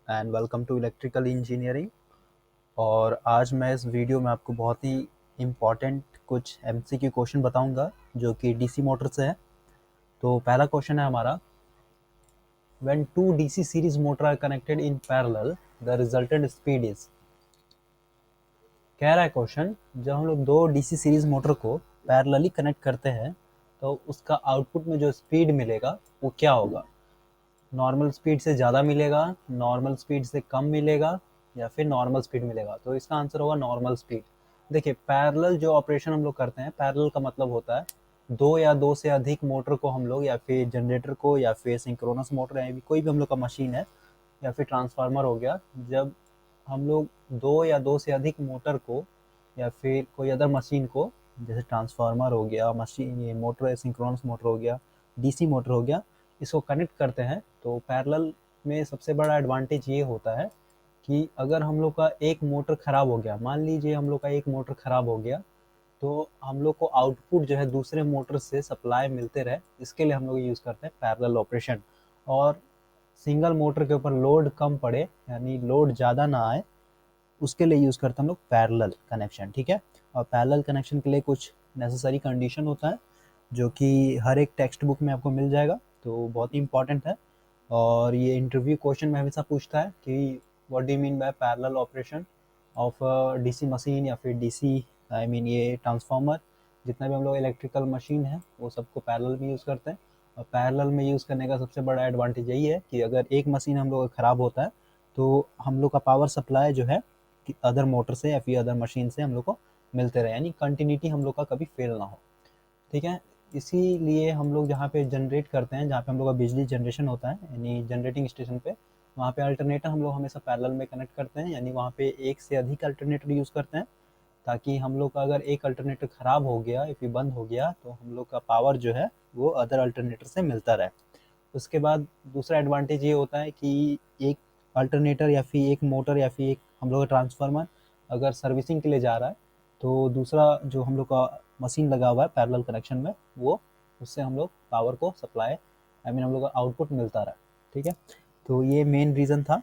And welcome to electrical engineering. और आज मैं इस वीडियो में आपको बहुत ही इम्पॉर्टेंट कुछ एमसीक्यू क्वेश्चन बताऊंगा जो कि डीसी मोटर से है। तो पहला क्वेश्चन है हमारा, when two DC series motor are connected in parallel the resultant speed is. कह रहा है क्वेश्चन, जब हम लोग दो डीसी सीरीज मोटर को पैरेलली कनेक्ट करते हैं तो उसका आउटपुट में जो स्पीड मिलेगा वो क्या होगा। नॉर्मल स्पीड से ज़्यादा मिलेगा, नॉर्मल स्पीड से कम मिलेगा, या फिर नॉर्मल स्पीड मिलेगा। तो इसका आंसर होगा नॉर्मल स्पीड। देखिए, पैरेलल जो ऑपरेशन हम लोग करते हैं, पैरेलल का मतलब होता है दो या दो से अधिक मोटर को हम लोग, या फिर जनरेटर को, या फिर सिंक्रोनस मोटर है, कोई भी हम लोग का मशीन है, या फिर ट्रांसफार्मर हो गया, जब हम लोग दो या दो से अधिक मोटर को या फिर कोई अदर मशीन को, जैसे ट्रांसफार्मर हो गया, मशीन, ये मोटर सिंक्रोनस मोटर हो गया, डीसी मोटर हो गया, इसको कनेक्ट करते हैं तो पैरेलल में सबसे बड़ा एडवांटेज ये होता है कि अगर हम लोग का एक मोटर ख़राब हो गया, मान लीजिए हम लोग का एक मोटर ख़राब हो गया, तो हम लोग को आउटपुट जो है दूसरे मोटर से सप्लाई मिलते रहे, इसके लिए हम लोग यूज़ करते हैं पैरेलल ऑपरेशन। और सिंगल मोटर के ऊपर लोड कम पड़े, यानी लोड ज़्यादा ना आए, उसके लिए यूज़ करते हैं हम लोग पैरेलल कनेक्शन। ठीक है। और पैरेलल कनेक्शन के लिए कुछ नेसेसरी कंडीशन होता है जो कि हर एक टेक्स्ट बुक में आपको मिल जाएगा, तो बहुत ही इंपॉर्टेंट है। और ये इंटरव्यू क्वेश्चन में हमेशा पूछता है कि what do you mean by parallel operation of DC machine, या फिर डीसी आई मीन ये ट्रांसफार्मर। जितना भी हम लोग इलेक्ट्रिकल मशीन है वो सबको पैरेलल में यूज़ करते हैं। और पैरेलल में यूज़ करने का सबसे बड़ा एडवांटेज यही है कि अगर एक मशीन हम लोग का ख़राब होता है तो हम लोग का पावर सप्लाई जो है कि अदर मोटर से या फिर अदर मशीन से हम लोग को मिलते रहे, यानी कंटिन्यूटी हम लोग का कभी फेल ना हो। ठीक है। इसीलिए हम लोग जहाँ पे जनरेट करते हैं, जहाँ पे हम लोग का बिजली जनरेशन होता है, यानी जनरेटिंग स्टेशन पे, वहाँ पे अल्टरनेटर हम लोग हमेशा पैरेलल में कनेक्ट करते हैं, यानी वहाँ पे एक से अधिक अल्टरनेटर यूज़ करते हैं, ताकि हम लोग का अगर एक अल्टरनेटर ख़राब हो गया या फिर बंद हो गया तो हम लोग का पावर जो है वो अदर अल्टरनेटर से मिलता रहे। उसके बाद दूसरा एडवांटेज ये होता है कि एक अल्टरनेटर या फिर एक मोटर या फिर एक हम लोग का ट्रांसफार्मर अगर सर्विसिंग के लिए जा रहा है तो दूसरा जो हम लोग का मशीन लगा हुआ है पैरेलल कनेक्शन में, वो उससे हम लोग पावर को सप्लाई आई मीन हम लोग का आउटपुट मिलता रहा। ठीक है। तो ये मेन रीज़न था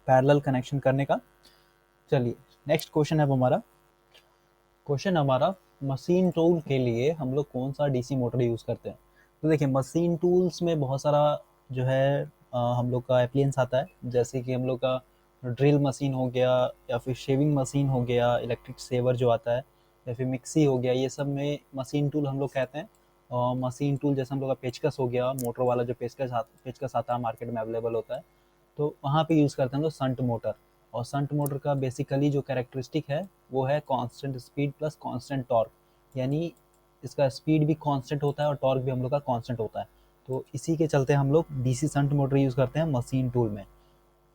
पैरेलल कनेक्शन करने का। चलिए, नेक्स्ट क्वेश्चन है हमारा। क्वेश्चन हमारा, मशीन टूल के लिए हम लोग कौन सा डीसी मोटर यूज़ करते हैं। तो देखिए, मशीन टूल्स में बहुत सारा जो है हम लोग का एप्लियंस आता है, जैसे कि हम लोग का ड्रिल मशीन हो गया, या फिर शेविंग मशीन हो गया, इलेक्ट्रिक सेवर जो आता है, या फिर मिक्सी हो गया, ये सब में मशीन टूल हम लोग कहते हैं। और मशीन टूल जैसे हम लोग का पेचकस हो गया, मोटर वाला जो पेचकस आता है मार्केट में अवेलेबल होता है, तो वहाँ पे यूज़ करते हैं हम लोग संट मोटर। और संट मोटर का बेसिकली जो कैरेक्टरिस्टिक है वो है constant speed plus constant torque, यानी इसका स्पीड भी कांस्टेंट होता है और टॉर्क भी हम लोग का कांस्टेंट होता है। तो इसी के चलते हम लोग डीसी संट मोटर यूज़ करते हैं मशीन टूल में।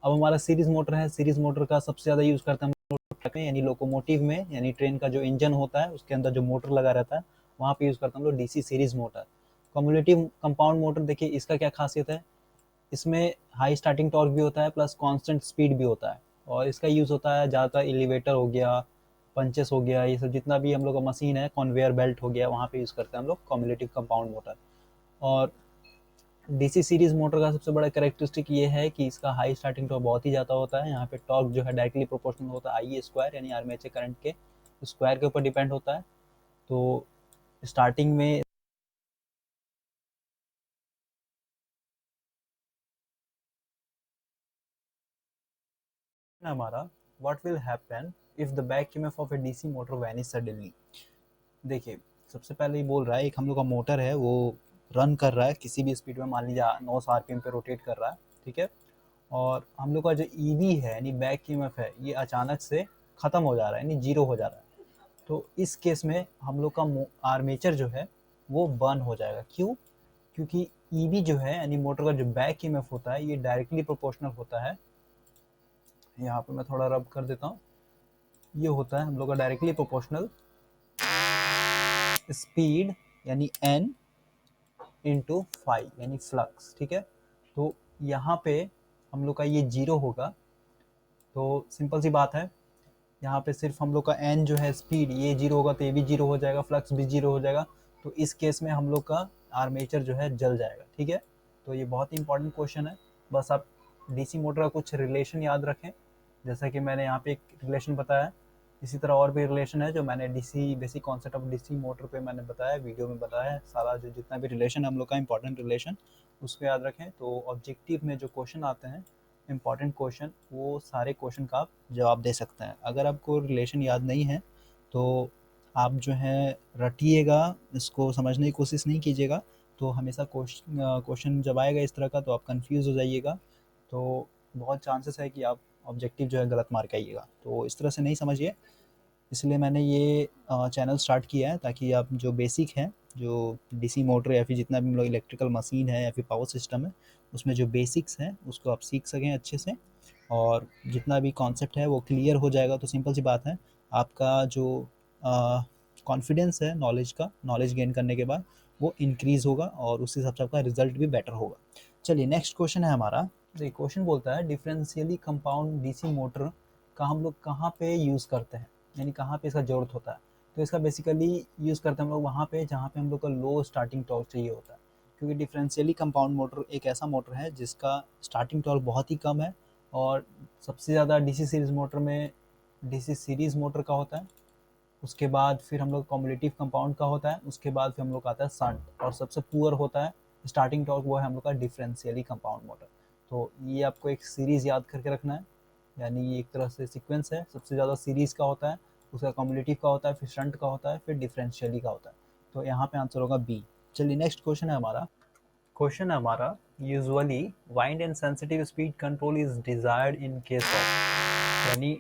अब हमारा सीरीज मोटर है, सीरीज मोटर का सबसे ज़्यादा यूज़ करते हैं हम लोग यानी लोकोमोटिव में, यानी ट्रेन का जो इंजन होता है उसके अंदर जो मोटर लगा रहता है वहाँ पे यूज़ करते हैं हम लोग DC series motor. Cumulative compound motor, देखिए इसका क्या खासियत है, इसमें हाई स्टार्टिंग टॉर्क भी होता है प्लस कांस्टेंट स्पीड भी होता है। और इसका यूज़ होता है ज़्यादातर एलिवेटर हो गया, पंचेस हो गया, ये सब जितना भी हम लोग का मशीन है, कन्वेयर बेल्ट हो गया, वहाँ पे यूज़ करते हैं हम लोग कम्युलेटिव कंपाउंड मोटर। और डीसी सीरीज मोटर का सबसे बड़ा कैरेक्टरिस्टिक ये है कि इसका हाई स्टार्टिंग टॉर्क बहुत ही ज़्यादा होता है। यहाँ पे टॉर्क जो है डायरेक्टली प्रोपोर्शनल होता है आई स्क्वायर, यानी आर्मेचर करंट के स्क्वायर के ऊपर डिपेंड होता है। तो स्टार्टिंग में हमारा, what will happen if the back EMF of a DC motor vanish suddenly. देखिए, सबसे पहले ही बोल रहा है, एक हम लोग का मोटर है वो रन कर रहा है किसी भी स्पीड में, मान लीजिए 900 आरपीएम पे रोटेट कर रहा है। ठीक है। और हम लोग का जो ईवी है यानी बैक ईएमएफ है, ये अचानक से ख़त्म हो जा रहा है, यानी जीरो हो जा रहा है। तो इस केस में हम लोग का आर्मेचर जो है वो बर्न हो जाएगा। क्यों? क्योंकि ईवी जो है यानी मोटर का जो बैक ईएमएफ होता है ये डायरेक्टली प्रोपोर्शनल होता है। यहाँ पे मैं थोड़ा रब कर देता हूँ। ये होता है हम लोग का डायरेक्टली प्रोपोर्शनल स्पीड, यानी एन इंटू फाइव, यानी फ्लक्स। ठीक है। तो यहाँ पे हम लोग का ये जीरो होगा। तो सिंपल सी बात है, यहाँ पे सिर्फ हम लोग का एन जो है स्पीड, ये जीरो होगा तो ये भी जीरो हो जाएगा, फ्लक्स भी जीरो हो जाएगा। तो इस केस में हम लोग का आर्मेचर जो है जल जाएगा। ठीक है। तो ये बहुत ही इंपॉर्टेंट क्वेश्चन है, बस आप डीसी मोटर का कुछ रिलेशन याद रखें, जैसा कि मैंने यहाँ पे एक रिलेशन बताया, इसी तरह और भी रिलेशन है जो मैंने DC basic concept of DC motor पे मैंने बताया, वीडियो में बताया है। सारा जो जितना भी रिलेशन है हम लोग का इंपॉर्टेंट रिलेशन, उसको याद रखें। तो ऑब्जेक्टिव में जो क्वेश्चन आते हैं इंपॉर्टेंट क्वेश्चन, वो सारे क्वेश्चन का आप जवाब दे सकते हैं। अगर आपको रिलेशन याद नहीं है तो आप जो है रटिएगा, इसको समझने की कोशिश नहीं कीजिएगा, तो हमेशा क्वेश्चन जब आएगा इस तरह का तो आप कंफ्यूज हो जाइएगा, तो बहुत चांसेस है कि आप ऑब्जेक्टिव जो है गलत मार के आइएगा। तो इस तरह से नहीं समझिए, इसलिए मैंने ये चैनल स्टार्ट किया है ताकि आप जो बेसिक है, जो डीसी मोटर या फिर जितना भी मतलब इलेक्ट्रिकल मशीन है या फिर पावर सिस्टम है, उसमें जो बेसिक्स हैं उसको आप सीख सकें अच्छे से, और जितना भी कॉन्सेप्ट है वो क्लियर हो जाएगा। तो सिंपल सी बात है, आपका जो कॉन्फिडेंस है नॉलेज का, नॉलेज गेन करने के बाद वो इंक्रीज़ होगा और उस हिसाब से आपका रिजल्ट भी बेटर होगा। चलिए नेक्स्ट क्वेश्चन है हमारा। देखिए क्वेश्चन बोलता है डिफरेंशियली कंपाउंड डीसी मोटर का हम लोग कहाँ पे यूज़ करते हैं, यानी कहाँ पे इसका ज़रूरत होता है। तो इसका बेसिकली यूज़ करते हैं हम लोग वहाँ पे जहाँ पे हम लोग को लो स्टार्टिंग टॉर्क चाहिए होता है, क्योंकि डिफरेंशियली कंपाउंड मोटर एक ऐसा मोटर है जिसका स्टार्टिंग टॉर्क बहुत ही कम है, और सबसे ज़्यादा डीसी सीरीज़ मोटर में डीसी सीरीज़ मोटर का होता है, उसके बाद फिर हम लोग कॉम्युलेटिव कंपाउंड का होता है, उसके बाद फिर हम लोग का आता है शंट, और सबसे पुअर होता है स्टार्टिंग टॉर्क, वो है हम लोग का डिफरेंशियली कंपाउंड मोटर। तो ये आपको एक सीरीज़ याद करके रखना है, यानी ये एक तरह से सीक्वेंस है, सबसे ज़्यादा सीरीज़ का होता है, उसका कॉम्युलेटिव का होता है, फिर शंट का होता है, फिर डिफरेंशियली का होता है। तो यहाँ पे आंसर होगा बी। चलिए नेक्स्ट क्वेश्चन है हमारा। क्वेश्चन है हमारा, usually wide and sensitive speed control is desired in case of, यानी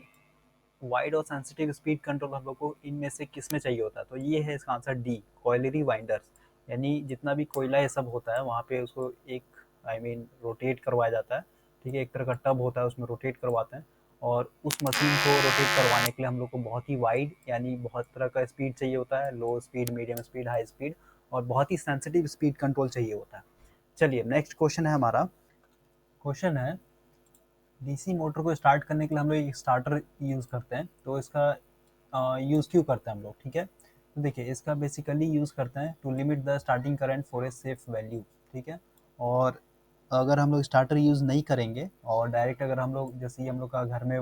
वाइड और सेंसिटिव स्पीड कंट्रोल हम लोग को इनमें से किस में चाहिए होता है। तो ये है इसका आंसर डी, कॉयलरी वाइंडर्स, यानी जितना भी कोयला ये सब होता है वहाँ पे उसको एक रोटेट करवाया जाता है, ठीक है, एक तरह का टब होता है उसमें रोटेट करवाते हैं, और उस मशीन को रोटेट करवाने के लिए हम लोग को बहुत ही वाइड यानी बहुत तरह का स्पीड चाहिए होता है, लो speed, medium speed, high speed, और बहुत ही सेंसिटिव स्पीड कंट्रोल चाहिए होता है। चलिए नेक्स्ट क्वेश्चन है हमारा। क्वेश्चन है डीसी मोटर को स्टार्ट करने के लिए हम लोग एक स्टार्टर यूज़ करते हैं, तो इसका यूज़ क्यों करते हैं हम लोग, ठीक है। तो देखिए इसका बेसिकली यूज़ करते हैं to limit the starting current for a safe value, ठीक है। और अगर हम लोग स्टार्टर यूज़ नहीं करेंगे और डायरेक्ट अगर हम लोग, जैसे ही हम लोग का घर में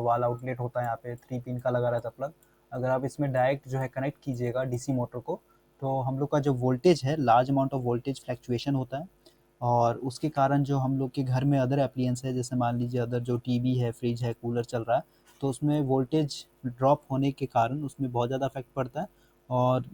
वाल आउटलेट होता है, यहाँ पे 3 पिन का लगा रहता है प्लग, अगर आप इसमें डायरेक्ट जो है कनेक्ट कीजिएगा डीसी मोटर को, तो हम लोग का जो वोल्टेज है, large amount of voltage fluctuation होता है, और उसके कारण जो हम लोग के घर में अदर एप्लियंस है, जैसे मान लीजिए अदर जो टीवी है, फ्रिज है, कूलर चल रहा है, तो उसमें वोल्टेज ड्रॉप होने के कारण उसमें बहुत ज़्यादा इफेक्ट पड़ता है। और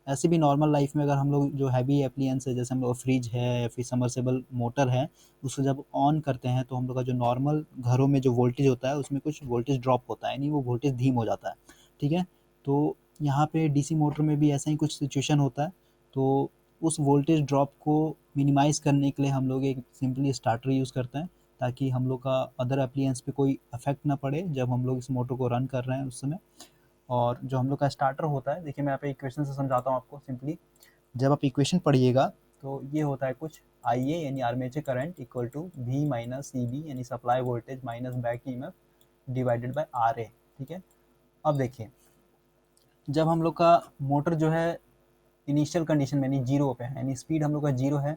ऐसे भी नॉर्मल लाइफ में अगर हम लोग जो हैवी एप्लियंस है, जैसे हम लोग फ्रिज है या फिर समरसेबल मोटर है, उसको जब ऑन करते हैं तो हम लोग का जो नॉर्मल घरों में जो वोल्टेज होता है उसमें कुछ वोल्टेज ड्रॉप होता है, यानी वो वोल्टेज धीम हो जाता है, ठीक है। तो यहाँ पे डीसी मोटर में भी ऐसा ही कुछ सिचुएशन होता है। तो उस वोल्टेज ड्रॉप को मिनिमाइज़ करने के लिए हम लोग एक सिंपली स्टार्टर यूज़ करते हैं, ताकि हम लोग का अदर एप्लियंस पे कोई इफेक्ट ना पड़े जब हम लोग इस मोटर को रन कर रहे हैं उस समय। और जो हम लोग का स्टार्टर होता है, देखिए मैं यहाँ पे इक्वेशन से समझाता हूँ आपको सिंपली। जब आप इक्वेशन पढ़िएगा तो ये होता है कुछ आई ए यानी armature current equal to V minus C B यानी supply voltage minus back E M F divided by R A, ठीक है। अब देखिए जब हम लोग का मोटर जो है इनिशियल कंडीशन में यानी जीरो पे है, यानी स्पीड हम लोग का जीरो है,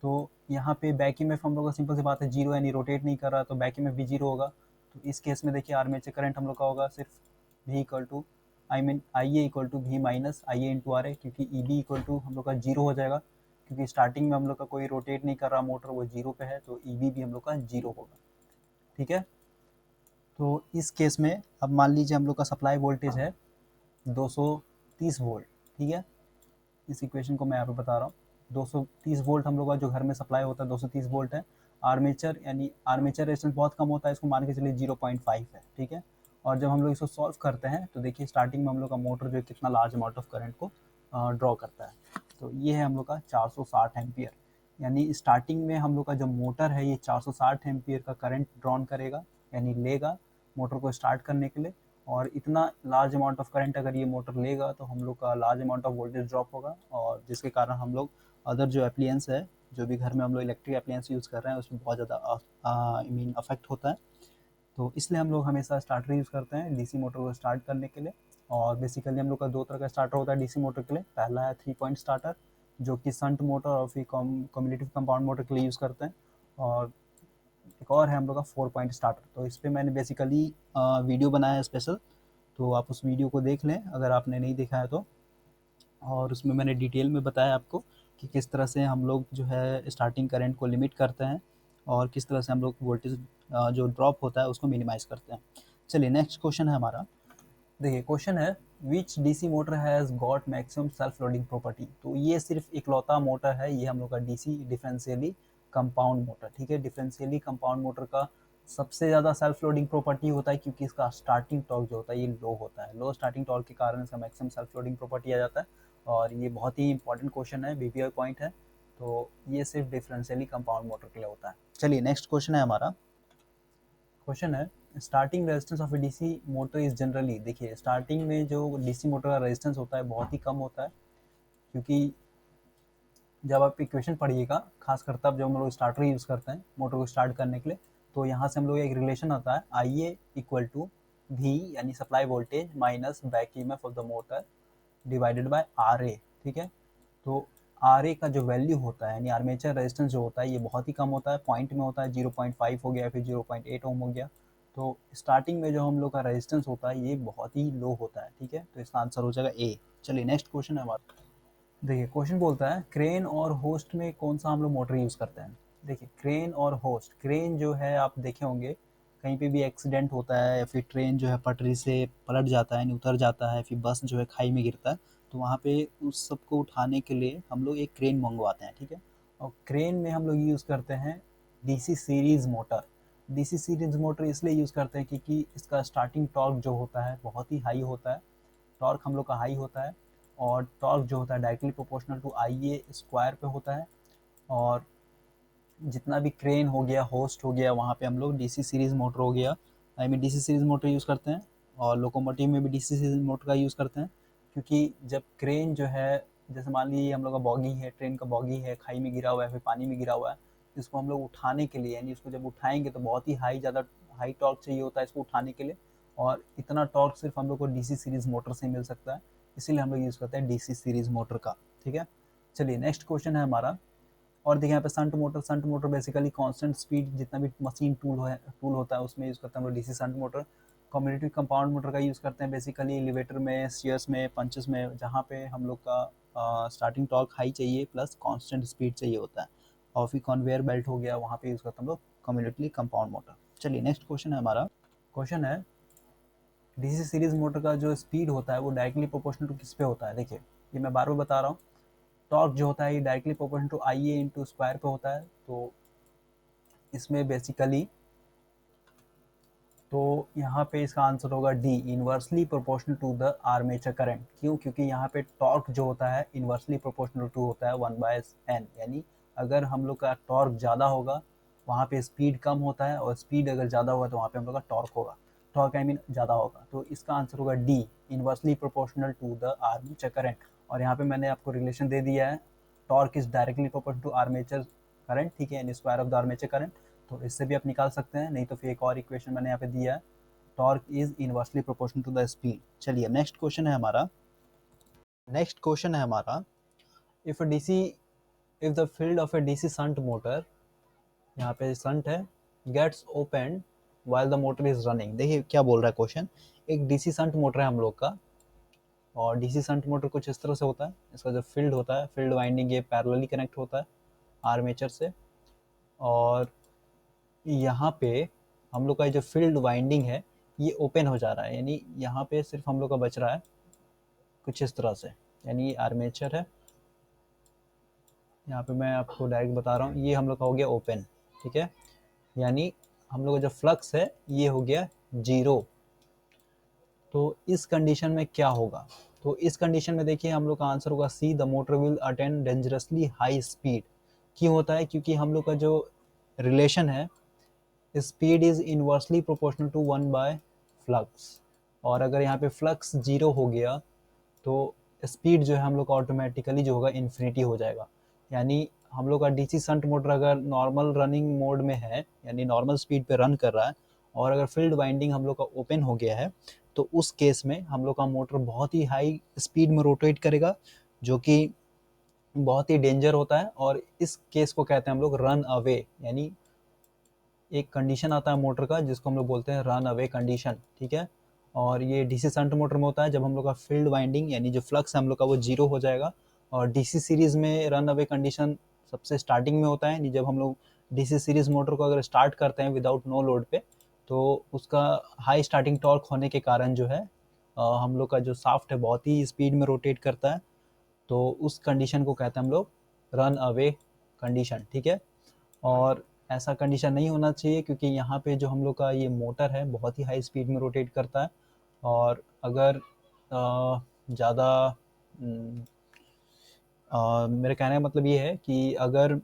तो यहाँ पे बैक ईएमएफ हम लोग का सिंपल सी बात है जीरो, यानी रोटेट नहीं कर रहा, तो बैक ईएमएफ भी जीरो होगा। तो इस केस में देखिए आर्मेचर करंट हम लोग का होगा सिर्फ V equal to I A equal to V minus I A into R A, क्योंकि ई बी इक्वल टू हम लोग का जीरो हो जाएगा, क्योंकि स्टार्टिंग में हम लोग का कोई रोटेट नहीं कर रहा मोटर, वो जीरो पे है, तो ई बी भी हम लोग का जीरो होगा, ठीक है। तो इस केस में अब मान लीजिए हम लोग का सप्लाई वोल्टेज है 230 वोल्ट, ठीक है। इस इक्वेशन को मैं यहाँ पे बता रहा हूँ, 230 वोल्ट हम लोग का जो घर में सप्लाई होता है 230 वोल्ट है। आर्मेचर यानी आर्मेचर रेजिस्टेंस बहुत कम होता है, इसको मान के चलिए 0.5 है, ठीक है। और जब हम लोग इसको सॉल्व करते हैं तो देखिए स्टार्टिंग में हम लोग का मोटर जो है कितना लार्ज अमाउंट ऑफ करंट को ड्रॉ करता है। तो ये है हम लोग का 460 एम्पियर, यानी स्टार्टिंग में हम लोग का जो मोटर है ये 460 एम्पियर का करंट ड्रॉन करेगा, यानी लेगा मोटर को स्टार्ट करने के लिए। और इतना लार्ज अमाउंट ऑफ करंट अगर ये मोटर लेगा तो हम लोग का large amount of voltage drop होगा, और जिसके कारण हम लोग अदर जो एप्लियंस है, जो भी घर में हम लोग इलेक्ट्रिक एप्लियंस यूज़ कर रहे हैं उसमें बहुत ज़्यादा अफेक्ट होता है। तो इसलिए हम लोग हमेशा स्टार्टर यूज़ करते हैं डीसी मोटर को स्टार्ट करने के लिए। और बेसिकली हम लोग का दो तरह का स्टार्टर होता है डीसी मोटर के लिए। पहला है 3 पॉइंट स्टार्टर, जो कि संट मोटर और फिर कम्युलेटिव कंपाउंड मोटर के लिए यूज़ करते हैं। और एक और है हम लोग का 4 पॉइंट स्टार्टर। तो इस पे मैंने बेसिकली वीडियो बनाया है स्पेशल, तो आप उस वीडियो को देख लें अगर आपने नहीं देखा है तो। और उसमें मैंने डिटेल में बताया आपको कि किस तरह से हम लोग जो है स्टार्टिंग करंट को लिमिट करते हैं और किस तरह से हम लोग वोल्टेज जो ड्रॉप होता है उसको मिनिमाइज़ करते हैं। चलिए नेक्स्ट क्वेश्चन है हमारा। देखिए क्वेश्चन है which DC motor has got maximum self loading property. तो ये सिर्फ इकलौता मोटर है, ये हम लोग का डीसी डिफरेंशियली कंपाउंड मोटर, ठीक है। डिफरेंशियली कंपाउंड मोटर का सबसे ज़्यादा सेल्फ लोडिंग प्रॉपर्टी होता है क्योंकि इसका स्टार्टिंग टॉर्क जो होता है ये लो होता है। लो स्टार्टिंग टॉर्क के कारण इसका मैक्सिमम सेल्फ लोडिंग प्रॉपर्टी आ जाता है। और ये बहुत ही इंपॉर्टेंट क्वेश्चन है, बीपीआई पॉइंट है। तो ये सिर्फ डिफरेंशियली कंपाउंड मोटर के लिए होता है। चलिए नेक्स्ट क्वेश्चन है हमारा। क्वेश्चन है starting resistance of a DC motor is generally. देखिए स्टार्टिंग में जो डीसी मोटर का रेजिस्टेंस होता है बहुत ही कम होता है, क्योंकि जब आप इक्वेशन पढ़िएगा खासकर तब जब हम लोग स्टार्टर यूज़ करते हैं मोटर को स्टार्ट करने के लिए, तो यहाँ से हम लोग एक रिलेशन आता है I A equal to V यानी supply voltage minus back EMF of the motor divided by R A, ठीक है। तो आर ए का जो वैल्यू होता है यानी आर्मेचर रेजिस्टेंस जो होता है ये बहुत ही कम होता है, पॉइंट में होता है, 0.5 हो गया फिर 0.8 ओम हो गया। तो स्टार्टिंग में जो हम लोग का रेजिस्टेंस होता है ये बहुत ही लो होता है, ठीक है। तो इसका आंसर हो जाएगा ए। चलिए नेक्स्ट क्वेश्चन है हमारा। देखिए क्वेश्चन बोलता है क्रेन और होस्ट में कौन सा हम लोग मोटर यूज़ करते हैं। देखिए क्रेन और होस्ट, क्रेन जो है आप देखे होंगे कहीं पे भी एक्सीडेंट होता है या फिर ट्रेन जो है पटरी से पलट जाता है, यानी उतर जाता है, फिर बस जो है खाई में गिरता है, तो वहाँ पे उस सबको उठाने के लिए हम लोग एक क्रेन मंगवाते हैं, ठीक है। और क्रेन में हम लोग यूज़ करते हैं DC series motor. DC series motor इसलिए यूज़ करते हैं क्योंकि इसका स्टार्टिंग टॉर्क जो होता है बहुत ही हाई होता है, टॉर्क हम लोग का हाई होता है। और टॉर्क जो होता है directly proportional to I A square पे होता है। और जितना भी क्रेन हो गया, होस्ट हो गया, वहाँ पे हम लोग डीसी सीरीज़ मोटर हो गया, I mean DC series motor use करते हैं। और लोकोमोटिव में भी डीसी सीरीज़ मोटर का यूज़ करते हैं, क्योंकि जब क्रेन जो है जैसे मान लीजिए हम लोग का बॉगी है, ट्रेन का बॉगी है, खाई में गिरा हुआ है, फिर पानी में गिरा हुआ है, इसको हम लोग उठाने के लिए यानी इसको जब उठाएंगे तो बहुत ही ज़्यादा हाई टॉर्क चाहिए होता है इसको उठाने के लिए। और इतना टॉर्क सिर्फ हम लोग को डीसी सीरीज़ मोटर से मिल सकता है, इसीलिए हम लोग यूज़ करते हैं डीसी सीरीज़ मोटर का, ठीक है। चलिए नेक्स्ट क्वेश्चन है हमारा। और देखिए यहाँ पे shunt motor basically constant speed जितना भी मशीन टूल होता है उसमें यूज़ करते हैं हम लोग DC shunt motor. Commutative compound motor का यूज़ करते हैं बेसिकली एलिवेटर में, स्टीयर्स में, पंचेस में, जहाँ पे हम लोग का स्टार्टिंग टॉर्क हाई चाहिए प्लस कांस्टेंट स्पीड चाहिए होता है। और फिर कन्वेयर बेल्ट हो गया, वहाँ पे यूज़ करते हैं हम लोग कम्यूटेटिव कंपाउंड मोटर। चलिए नेक्स्ट क्वेश्चन है हमारा। क्वेश्चन है डीसी सीरीज मोटर का जो स्पीड होता है वो डायरेक्टली प्रोपोर्शनल टू किस पे होता है। देखिए ये मैं बार बार बता रहा हूँ, टॉर्क जो होता है ये directly proportional to I A into square पे होता है। तो इसमें बेसिकली तो यहाँ पे इसका आंसर होगा D, inversely proportional to the armature current. क्यों? क्योंकि यहाँ पे टॉर्क जो होता है इन्वर्सली प्रोपोर्शनल टू होता है 1/n, यानी अगर हम लोग का टॉर्क ज़्यादा होगा वहाँ पे स्पीड कम होता है, और स्पीड अगर ज़्यादा होगा तो वहाँ पे हम लोग का टॉर्क होगा, टॉर्क आई मीन ज़्यादा होगा। तो इसका आंसर होगा D, inversely proportional to the armature current. और यहाँ पे मैंने आपको रिलेशन दे दिया है, torque is directly proportional to armature current, ठीक है, यानी square of the armature current. तो इससे भी आप निकाल सकते हैं, नहीं तो फिर एक और इक्वेशन मैंने यहाँ पे दिया है, torque is inversely proportional to the speed. चलिए नेक्स्ट क्वेश्चन है हमारा। नेक्स्ट क्वेश्चन है हमारा, if DC if the field of a DC shunt motor, यहाँ पे संट है, gets open while the motor is running. देखिए क्या बोल रहा है क्वेश्चन। एक डीसी संट मोटर है हम लोग का, और डीसी संट मोटर कुछ इस तरह से होता है, इसका जो फील्ड होता है, फील्ड वाइंडिंग ये पैरेलली कनेक्ट होता है आर्मेचर से। और यहाँ पे हम लोग का जो फील्ड वाइंडिंग है ये ओपन हो जा रहा है, यानी यहाँ पे सिर्फ हम लोग का बच रहा है कुछ इस तरह से, यानी ये आर्मेचर है। यहाँ पे मैं आपको डायरेक्ट बता रहा हूँ, ये हम लोग का हो गया ओपन, ठीक है, यानी हम लोग का जो फ्लक्स है ये हो गया 0। तो इस कंडीशन में क्या होगा? तो इस कंडीशन में देखिए हम लोग का आंसर होगा C, the motor will attain dangerously high speed. क्यों होता है? क्योंकि हम लोग का जो रिलेशन है, speed is inversely proportional to 1/फ्लक्स। और अगर यहाँ पे फ्लक्स 0 हो गया तो स्पीड जो है हम लोग का ऑटोमेटिकली जो होगा इन्फिनिटी हो जाएगा। यानी हम लोग का डीसी शंट मोटर अगर नॉर्मल रनिंग मोड में है, यानी नॉर्मल स्पीड पे रन कर रहा है, और अगर फील्ड वाइंडिंग हम लोग का ओपन हो गया है, तो उस केस में हम लोग का मोटर बहुत ही हाई स्पीड में रोटेट करेगा, जो कि बहुत ही डेंजर होता है। और इस केस को कहते हैं हम लोग रन अवे, यानी एक कंडीशन आता है मोटर का जिसको हम लोग बोलते हैं रन अवे कंडीशन, ठीक है। और ये डीसी शंट मोटर में होता है जब हम लोग का फील्ड वाइंडिंग यानी जो फ्लक्स है हम लोग का वो जीरो हो जाएगा। और डीसी सीरीज में रन अवे कंडीशन सबसे स्टार्टिंग में होता है, यानी जब हम लोग डीसी सीरीज मोटर को अगर स्टार्ट करते हैं विदाउट नो लोड पे, तो उसका हाई स्टार्टिंग टॉर्क होने के कारण जो है हम लोग का जो शाफ्ट है बहुत ही स्पीड में रोटेट करता है। तो उस कंडीशन को कहते हैं हम लोग रन अवे कंडीशन, ठीक है। और ऐसा कंडीशन नहीं होना चाहिए क्योंकि यहाँ पे जो हम लोग का ये मोटर है बहुत ही हाई स्पीड में रोटेट करता है। और अगर ज़्यादा मेरे कहने का मतलब ये है कि अगर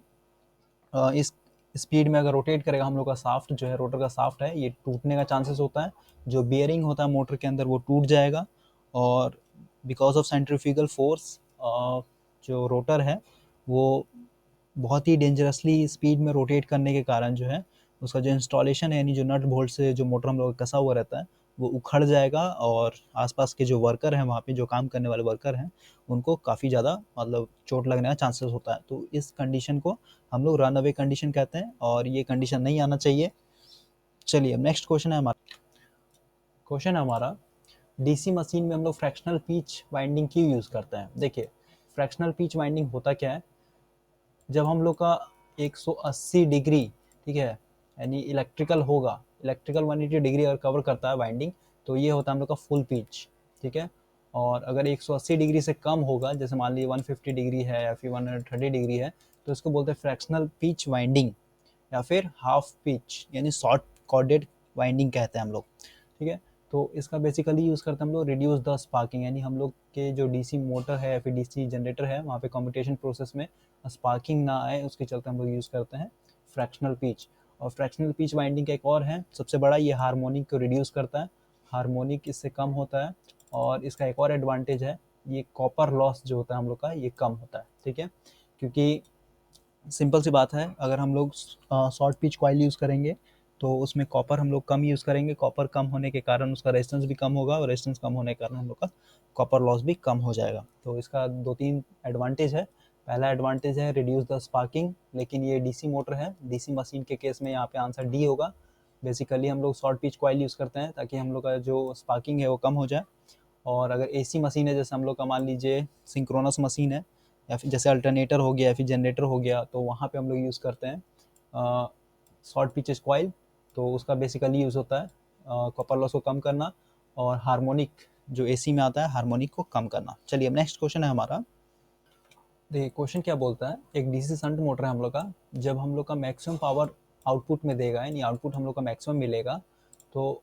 इस स्पीड में अगर रोटेट करेगा हम लोग का शाफ्ट जो है, रोटर का शाफ्ट है, ये टूटने का चांसेस होता है। जो बियरिंग होता है मोटर के अंदर वो टूट जाएगा। और बिकॉज ऑफ सेंट्रीफ्यूगल फोर्स जो रोटर है वो बहुत ही डेंजरसली स्पीड में रोटेट करने के कारण जो है उसका जो इंस्टॉलेशन है यानी जो नट बोल्ट से जो मोटर हम लोग का कसा हुआ रहता है वो उखड़ जाएगा। और आसपास के जो वर्कर हैं वहाँ पे जो काम करने वाले वर्कर हैं उनको काफ़ी ज़्यादा मतलब चोट लगने का चांसेस होता है। तो इस कंडीशन को हम लोग रन अवे कंडीशन कहते हैं और ये कंडीशन नहीं आना चाहिए। चलिए अब नेक्स्ट क्वेश्चन है हमारा डीसी मशीन में हम लोग फ्रैक्शनल पिच वाइंडिंग क्यों यूज़ करते हैं। देखिए फ्रैक्शनल पिच वाइंडिंग होता क्या है, जब हम लोग का 180 डिग्री, ठीक है, यानी इलेक्ट्रिकल होगा, इलेक्ट्रिकल 180 डिग्री अगर कवर करता है वाइंडिंग तो ये होता है हम लोग का फुल पिच, ठीक है। और अगर 180 डिग्री से कम होगा जैसे मान लीजिए 150 डिग्री है या फिर 130 डिग्री है तो इसको बोलते हैं फ्रैक्शनल पिच वाइंडिंग या फिर हाफ पिच यानी शॉर्ट कॉर्डेड वाइंडिंग कहते हैं हम लोग, ठीक है। तो इसका बेसिकली यूज़ करते हैं हम लोग रिड्यूस द स्पार्किंग, यानी हम लोग के जो डीसी मोटर है या फिर डीसी जनरेटर है वहाँ पे कम्यूटेशन प्रोसेस में स्पार्किंग ना आए उसके चलते हम लोग यूज़ करते हैं फ्रैक्शनल पिच। और फ्रैक्शनल पिच वाइंडिंग का एक और है सबसे बड़ा, ये हार्मोनिक को रिड्यूस करता है, हार्मोनिक इससे कम होता है। और इसका एक और एडवांटेज है, ये कॉपर लॉस जो होता है हम लोग का ये कम होता है, ठीक है। क्योंकि सिंपल सी बात है अगर हम लोग शॉर्ट पिच कॉइल यूज़ करेंगे तो उसमें कॉपर हम लोग कम यूज़ करेंगे, कॉपर कम होने के कारण उसका रेजिस्टेंस भी कम होगा और रेजिस्टेंस कम होने के कारण हम लोग का कॉपर लॉस भी कम हो जाएगा। तो इसका 2-3 एडवांटेज है। पहला एडवांटेज है रिड्यूस द स्पार्किंग, लेकिन ये डीसी मोटर है, डीसी मशीन के केस में यहाँ पे आंसर डी होगा। बेसिकली हम लोग शॉर्ट पिच कॉइल यूज़ करते हैं ताकि हम लोग का जो स्पार्किंग है वो कम हो जाए। और अगर एसी मशीन है जैसे हम लोग का मान लीजिए सिंक्रोनस मशीन है या फिर जैसे अल्टरनेटर हो गया या फिर जनरेटर हो गया तो वहाँ पे हम लोग यूज़ करते हैं शॉर्ट पिचेस कॉइल। तो उसका बेसिकली यूज़ होता है कॉपर लॉस को कम करना और हार्मोनिक जो एसी में आता है हार्मोनिक को कम करना। चलिए अब नेक्स्ट क्वेश्चन है हमारा। देखिए क्वेश्चन क्या बोलता है, एक डीसी शंट मोटर है हम लोग का, जब हम लोग का मैक्सिमम पावर आउटपुट में देगा यानी आउटपुट हम लोग का मैक्सिमम मिलेगा तो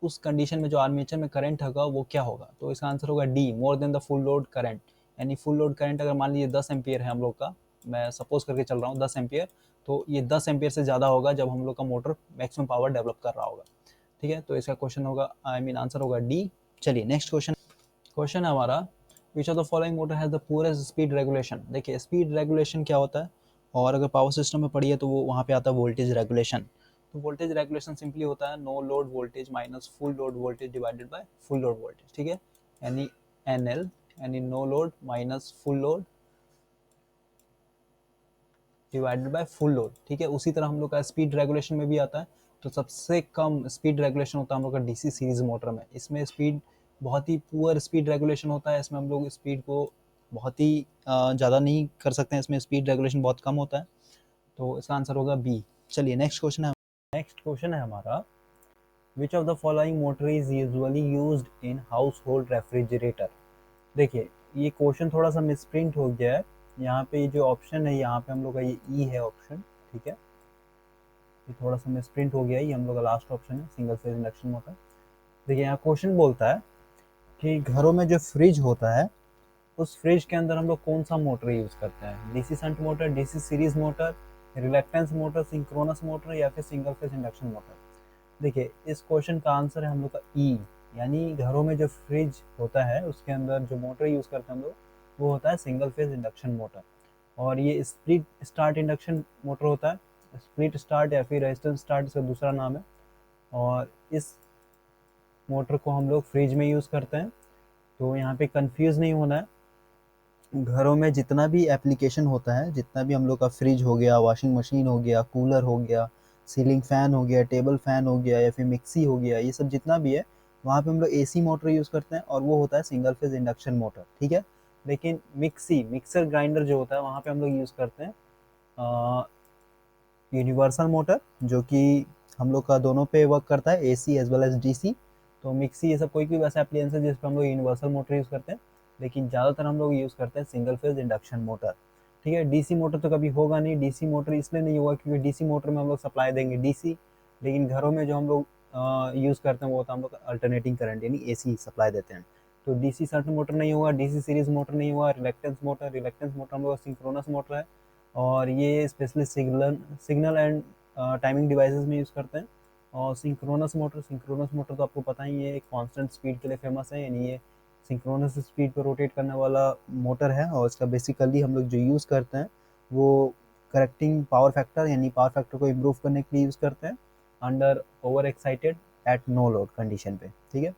उस कंडीशन में जो आर्मेचर में करंट होगा वो क्या होगा। तो इसका आंसर होगा D, more than the full load current. यानी फुल लोड करंट अगर मान लीजिए 10 एम्पियर है हम लोग का, मैं सपोज करके चल रहा हूँ 10 एम्पियर, तो ये 10 एम्पियर से ज़्यादा होगा जब हम लोग का मोटर मैक्सिमम पावर डेवलप कर रहा होगा, ठीक है। तो इसका क्वेश्चन होगा आंसर होगा डी। चलिए नेक्स्ट क्वेश्चन है हमारा, which of the following motor has the poorest speed regulation. देखिए स्पीड रेगुलेशन क्या होता है, और अगर पावर सिस्टम में पढ़िए तो वो वहाँ पे आता है वोल्टेज रेगुलेशन। तो वोल्टेज रेगुलेशन सिंपली होता है no load voltage minus full load voltage divided by full load voltage, ठीक है। यानी NL यानी no load minus full load divided by full load, ठीक है। उसी तरह हम लोग का स्पीड रेगुलेशन में भी आता है। तो सबसे कम स्पीड रेगुलेशन होता है हम लोग का डीसी सीरीज मोटर में, इसमें स्पीड बहुत ही पुअर स्पीड रेगुलेशन होता है। इसमें हम लोग स्पीड को बहुत ही ज़्यादा नहीं कर सकते हैं, इसमें स्पीड रेगुलेशन बहुत कम होता है। तो इसका आंसर होगा बी। चलिए नेक्स्ट क्वेश्चन है हमारा, which of the following motor is usually used in house hold refrigerator. देखिए ये क्वेश्चन थोड़ा सा मिसप्रिंट हो गया है, यहाँ पे जो ऑप्शन है यहाँ पे हम लोग का ये ई है ऑप्शन, ठीक है। ये थोड़ा सा मिसप्रिंट हो गया है, ये हम लोग का लास्ट ऑप्शन है सिंगल फेज इंडक्शन मोटर। देखिए यहाँ क्वेश्चन बोलता है कि घरों में जो फ्रिज होता है उस फ्रिज के अंदर हम लोग कौन सा मोटर यूज करते हैं, DC shunt motor, DC series motor, reluctance motor, synchronous motor या फिर सिंगल फेज इंडक्शन मोटर। देखिए इस क्वेश्चन का आंसर है हम लोग का ई, यानी घरों में जो फ्रिज होता है उसके अंदर जो मोटर यूज करते हैं हम लोग वो होता है सिंगल फेज इंडक्शन मोटर। और ये स्प्लिट स्टार्ट इंडक्शन मोटर होता है, स्प्लिट स्टार्ट या फिर रेजिस्टेंस स्टार्ट इसका दूसरा नाम है। और इस मोटर को हम लोग फ्रिज में यूज़ करते हैं। तो यहाँ पे कंफ्यूज नहीं होना है, घरों में जितना भी एप्लीकेशन होता है, जितना भी हम लोग का फ्रिज हो गया, वॉशिंग मशीन हो गया, कूलर हो गया, सीलिंग फैन हो गया, टेबल फैन हो गया या फिर मिक्सी हो गया, ये सब जितना भी है वहाँ पे हम लोग एसी मोटर यूज़ करते हैं और वो होता है सिंगल फेज इंडक्शन मोटर, ठीक है। लेकिन मिक्सर ग्राइंडर जो होता है वहाँ पे हम लोग यूज़ करते हैं यूनिवर्सल मोटर, जो कि हम लोग का दोनों पे वर्क करता है, AC as well as DC. तो मिक्सी ये सब कोई भी वैसा एप्लियंस है जिस पर हम लोग यूनिवर्सल मोटर यूज़ करते हैं, लेकिन ज़्यादातर हम लोग यूज़ करते हैं सिंगल फेज इंडक्शन मोटर, ठीक है। डीसी मोटर तो कभी होगा नहीं, डीसी मोटर इसलिए नहीं होगा क्योंकि डीसी मोटर में हम लोग सप्लाई देंगे डीसी, लेकिन घरों में जो हम लोग यूज़ करते हैं वो होता है हम लोग अल्टरनेटिंग करंट यानी एसी सप्लाई देते हैं। तो डीसी शंट मोटर नहीं होगा, डीसी सीरीज मोटर नहीं होगा, रिलेक्टेंस मोटर हम लोग सिंक्रोनस मोटर है, और ये specially signal and timing devices में यूज़ करते हैं। और सिंक्रोनस मोटर तो आपको पता ही है, एक कांस्टेंट स्पीड के लिए फेमस है, यानी ये सिंक्रोनस स्पीड पर रोटेट करने वाला मोटर है, और इसका बेसिकली हम लोग जो यूज़ करते हैं वो करेक्टिंग पावर फैक्टर यानी पावर फैक्टर को इम्प्रूव करने के लिए यूज़ करते हैं under over excited at no load condition पे, ठीक है।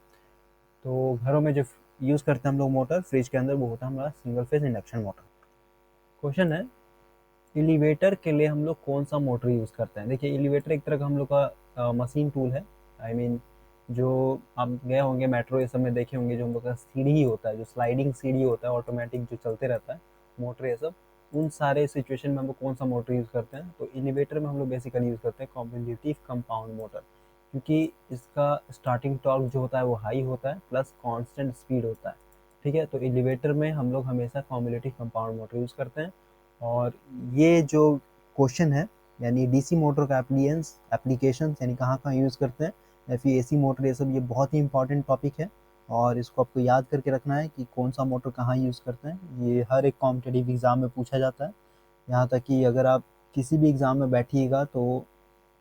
तो घरों में जो यूज़ करते हैं हम लोग मोटर फ्रिज के अंदर, वो होता है हमारा single phase induction motor. Question है, एलिवेटर के लिए हम लोग कौन सा मोटर यूज़ करते हैं। देखिए एलिवेटर एक तरह का हम लोग का मशीन टूल है, आई I मीन जो आप गए होंगे मेट्रो ये सब में देखे होंगे, जो हम लोग का सीढ़ी होता है, जो स्लाइडिंग सीढ़ी होता है ऑटोमेटिक जो चलते रहता है, मोटर ये सब, उन सारे सिचुएशन में हम लोग कौन सा मोटर यूज़ करते हैं। तो एलिवेटर में हम लोग बेसिकली यूज़ करते हैं कॉम्पिटिटिव कंपाउंड मोटर, क्योंकि इसका स्टार्टिंग टॉर्क जो होता है वो हाई होता है प्लस कांस्टेंट स्पीड होता है, ठीक है। तो एलिवेटर में हम लोग हमेशा कॉम्पिटिटिव कंपाउंड मोटर यूज़ करते हैं। और ये जो क्वेश्चन है यानी डीसी मोटर का एप्लीकेशन यानी कहाँ कहाँ यूज़ करते हैं या फिर एसी मोटर, ये सब ये बहुत ही इंपॉर्टेंट टॉपिक है, और इसको आपको याद करके रखना है कि कौन सा मोटर कहाँ यूज़ करते हैं। ये हर एक कॉम्पिटिटिव एग्ज़ाम में पूछा जाता है, यहाँ तक कि अगर आप किसी भी एग्ज़ाम में बैठिएगा तो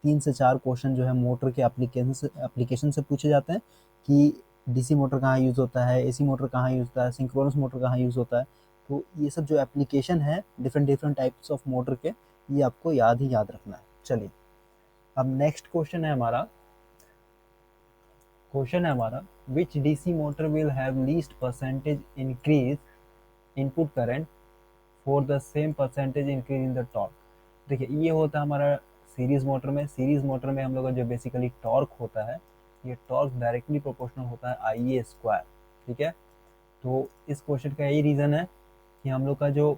3 से 4 क्वेश्चन जो है मोटर के एप्लीकेशन से पूछे जाते हैं कि डीसी मोटर कहाँ यूज़ होता है, एसी मोटर कहाँ यूज़ होता है, सिंक्रोनस मोटर कहाँ यूज़ होता है। तो ये सब जो एप्लीकेशन है different different types of motor के, ये आपको याद ही याद रखना है। चलिए अब नेक्स्ट क्वेश्चन है हमारा which DC motor will have least percentage increase input current for the same percentage increase in the torque. देखिए ये होता है हमारा सीरीज मोटर में हम लोग का जो बेसिकली टॉर्क होता है, ये टॉर्क डायरेक्टली प्रोपोर्शनल होता है आई ए स्क्वायर, ठीक है। तो इस क्वेश्चन का यही रीज़न है कि हम लोग का जो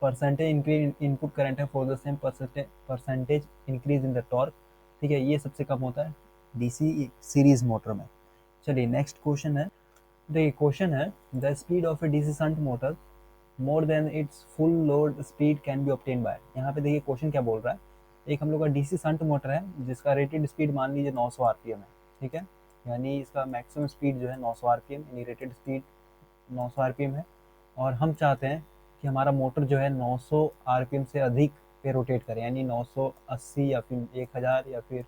परसेंटेज इंक्रीज इनपुट करंट है for the same percentage increase in the torque, ठीक है, ये सबसे कम होता है डीसी सीरीज मोटर में। चलिए नेक्स्ट क्वेश्चन है, देखिए क्वेश्चन है the speed of a DC shunt motor more than it's full load speed can be obtain bye. यहाँ पे देखिए क्वेश्चन क्या बोल रहा है, एक हम लोग का डीसी शंट मोटर है जिसका रेटेड स्पीड मान लीजिए 900 आरपीएम है, ठीक है, यानी इसका मैक्सिमम स्पीड जो है 900 आरपीएम यानी रेटेड स्पीड 900 आरपीएम है, और हम चाहते हैं कि हमारा मोटर जो है 900 आरपीएम से अधिक पे रोटेट करे, यानी 980 या फिर 1000 या फिर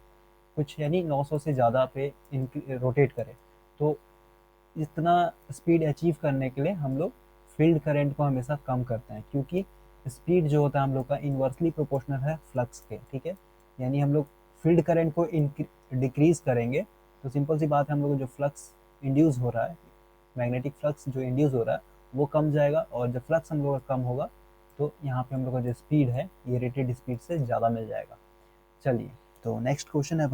कुछ, यानी 900 से ज़्यादा पे रोटेट करे। तो इतना स्पीड अचीव करने के लिए हम लोग फील्ड करंट को हमेशा कम करते हैं, क्योंकि स्पीड जो होता है हम लोग का इन्वर्सली प्रोपोर्शनल है फ्लक्स के, ठीक है। यानी हम लोग फील्ड करंट को डिक्रीज करेंगे तो सिंपल सी बात है, हम लोग को जो फ्लक्स इंड्यूस हो रहा है, मैग्नेटिक फ्लक्स जो इंड्यूस हो रहा है वो कम जाएगा, और जब फ्लक्स हम लोग का कम होगा तो यहाँ पे हम लोग का जो स्पीड है ये रेटेड स्पीड से ज़्यादा मिल जाएगा। चलिए तो नेक्स्ट क्वेश्चन है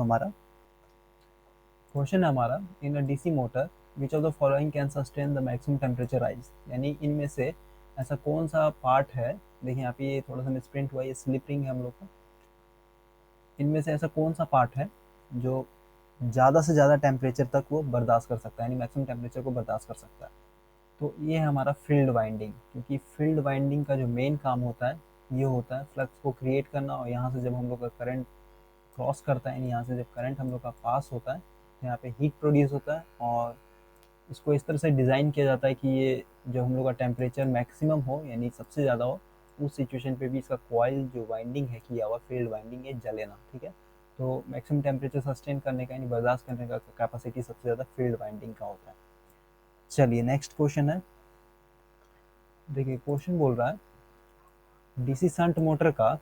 हमारा in a DC motor which of the following can sustain the maximum temperature rise, यानी इनमें से ऐसा कौन सा पार्ट है, देखिए यहाँ पे ये थोड़ा सा मिसप्रिंट हुआ, ये स्लिपिंग है हम लोग का, इनमें से ऐसा कौन सा पार्ट है जो ज़्यादा से ज़्यादा टेम्परेचर तक वो बर्दाश्त कर सकता है, यानी मैक्सिमम टेम्परेचर को बर्दाश्त कर सकता है। तो ये है हमारा फील्ड वाइंडिंग, क्योंकि फील्ड वाइंडिंग का जो मेन काम होता है ये होता है फ्लक्स को क्रिएट करना, और यहाँ से जब हम लोग का करंट क्रॉस करता है, यानी यहाँ से जब करंट हम लोग का पास होता है तो यहाँ पे हीट प्रोड्यूस होता है, और इसको इस तरह से डिज़ाइन किया जाता है कि ये जो हम लोग का टेम्परेचर मैक्सिमम हो यानी सबसे ज़्यादा हो, उस सिचुएशन पे भी इसका कॉइल जो वाइंडिंग है किया हुआ फील्ड वाइंडिंग, ये जले ना, ठीक है। तो मैक्सिमम टेम्परेचर सस्टेन करने का यानी बर्दाश्त करने का कैपेसिटी सबसे ज़्यादा फील्ड वाइंडिंग का होता है। चलिए नेक्स्ट क्वेश्चन है, देखिए क्वेश्चन बोल रहा है डीसी शंट मोटर का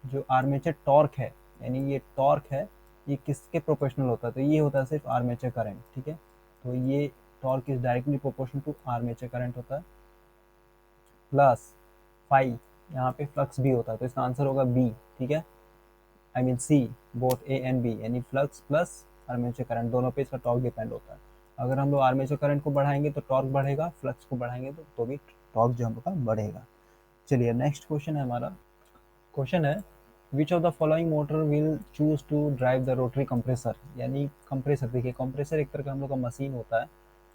जो आर्मेचर टॉर्क है, यानी ये टॉर्क है, ये किसके प्रोपोर्शनल होता है, तो ये होता है सिर्फ आर्मेचर करंट, ठीक है। तो ये torque is directly proportional to armature current होता है प्लस फाई, यहाँ पे फ्लक्स भी होता है, तो इसका आंसर होगा बी, ठीक है। I mean C both A and B, यानी फ्लक्स प्लस आर्मेचर करंट, दोनों पे इसका टॉर्क डिपेंड होता है। अगर हम लोग आर्मेचर करंट को बढ़ाएंगे तो टॉर्क बढ़ेगा, फ्लक्स को बढ़ाएंगे तो भी टॉर्क जो हम लोग का बढ़ेगा। चलिए नेक्स्ट क्वेश्चन है हमारा। क्वेश्चन है which of the following motor will choose to drive the rotary compressor, यानी कंप्रेसर, देखिए कंप्रेसर एक तरह का हम लोग का मशीन होता है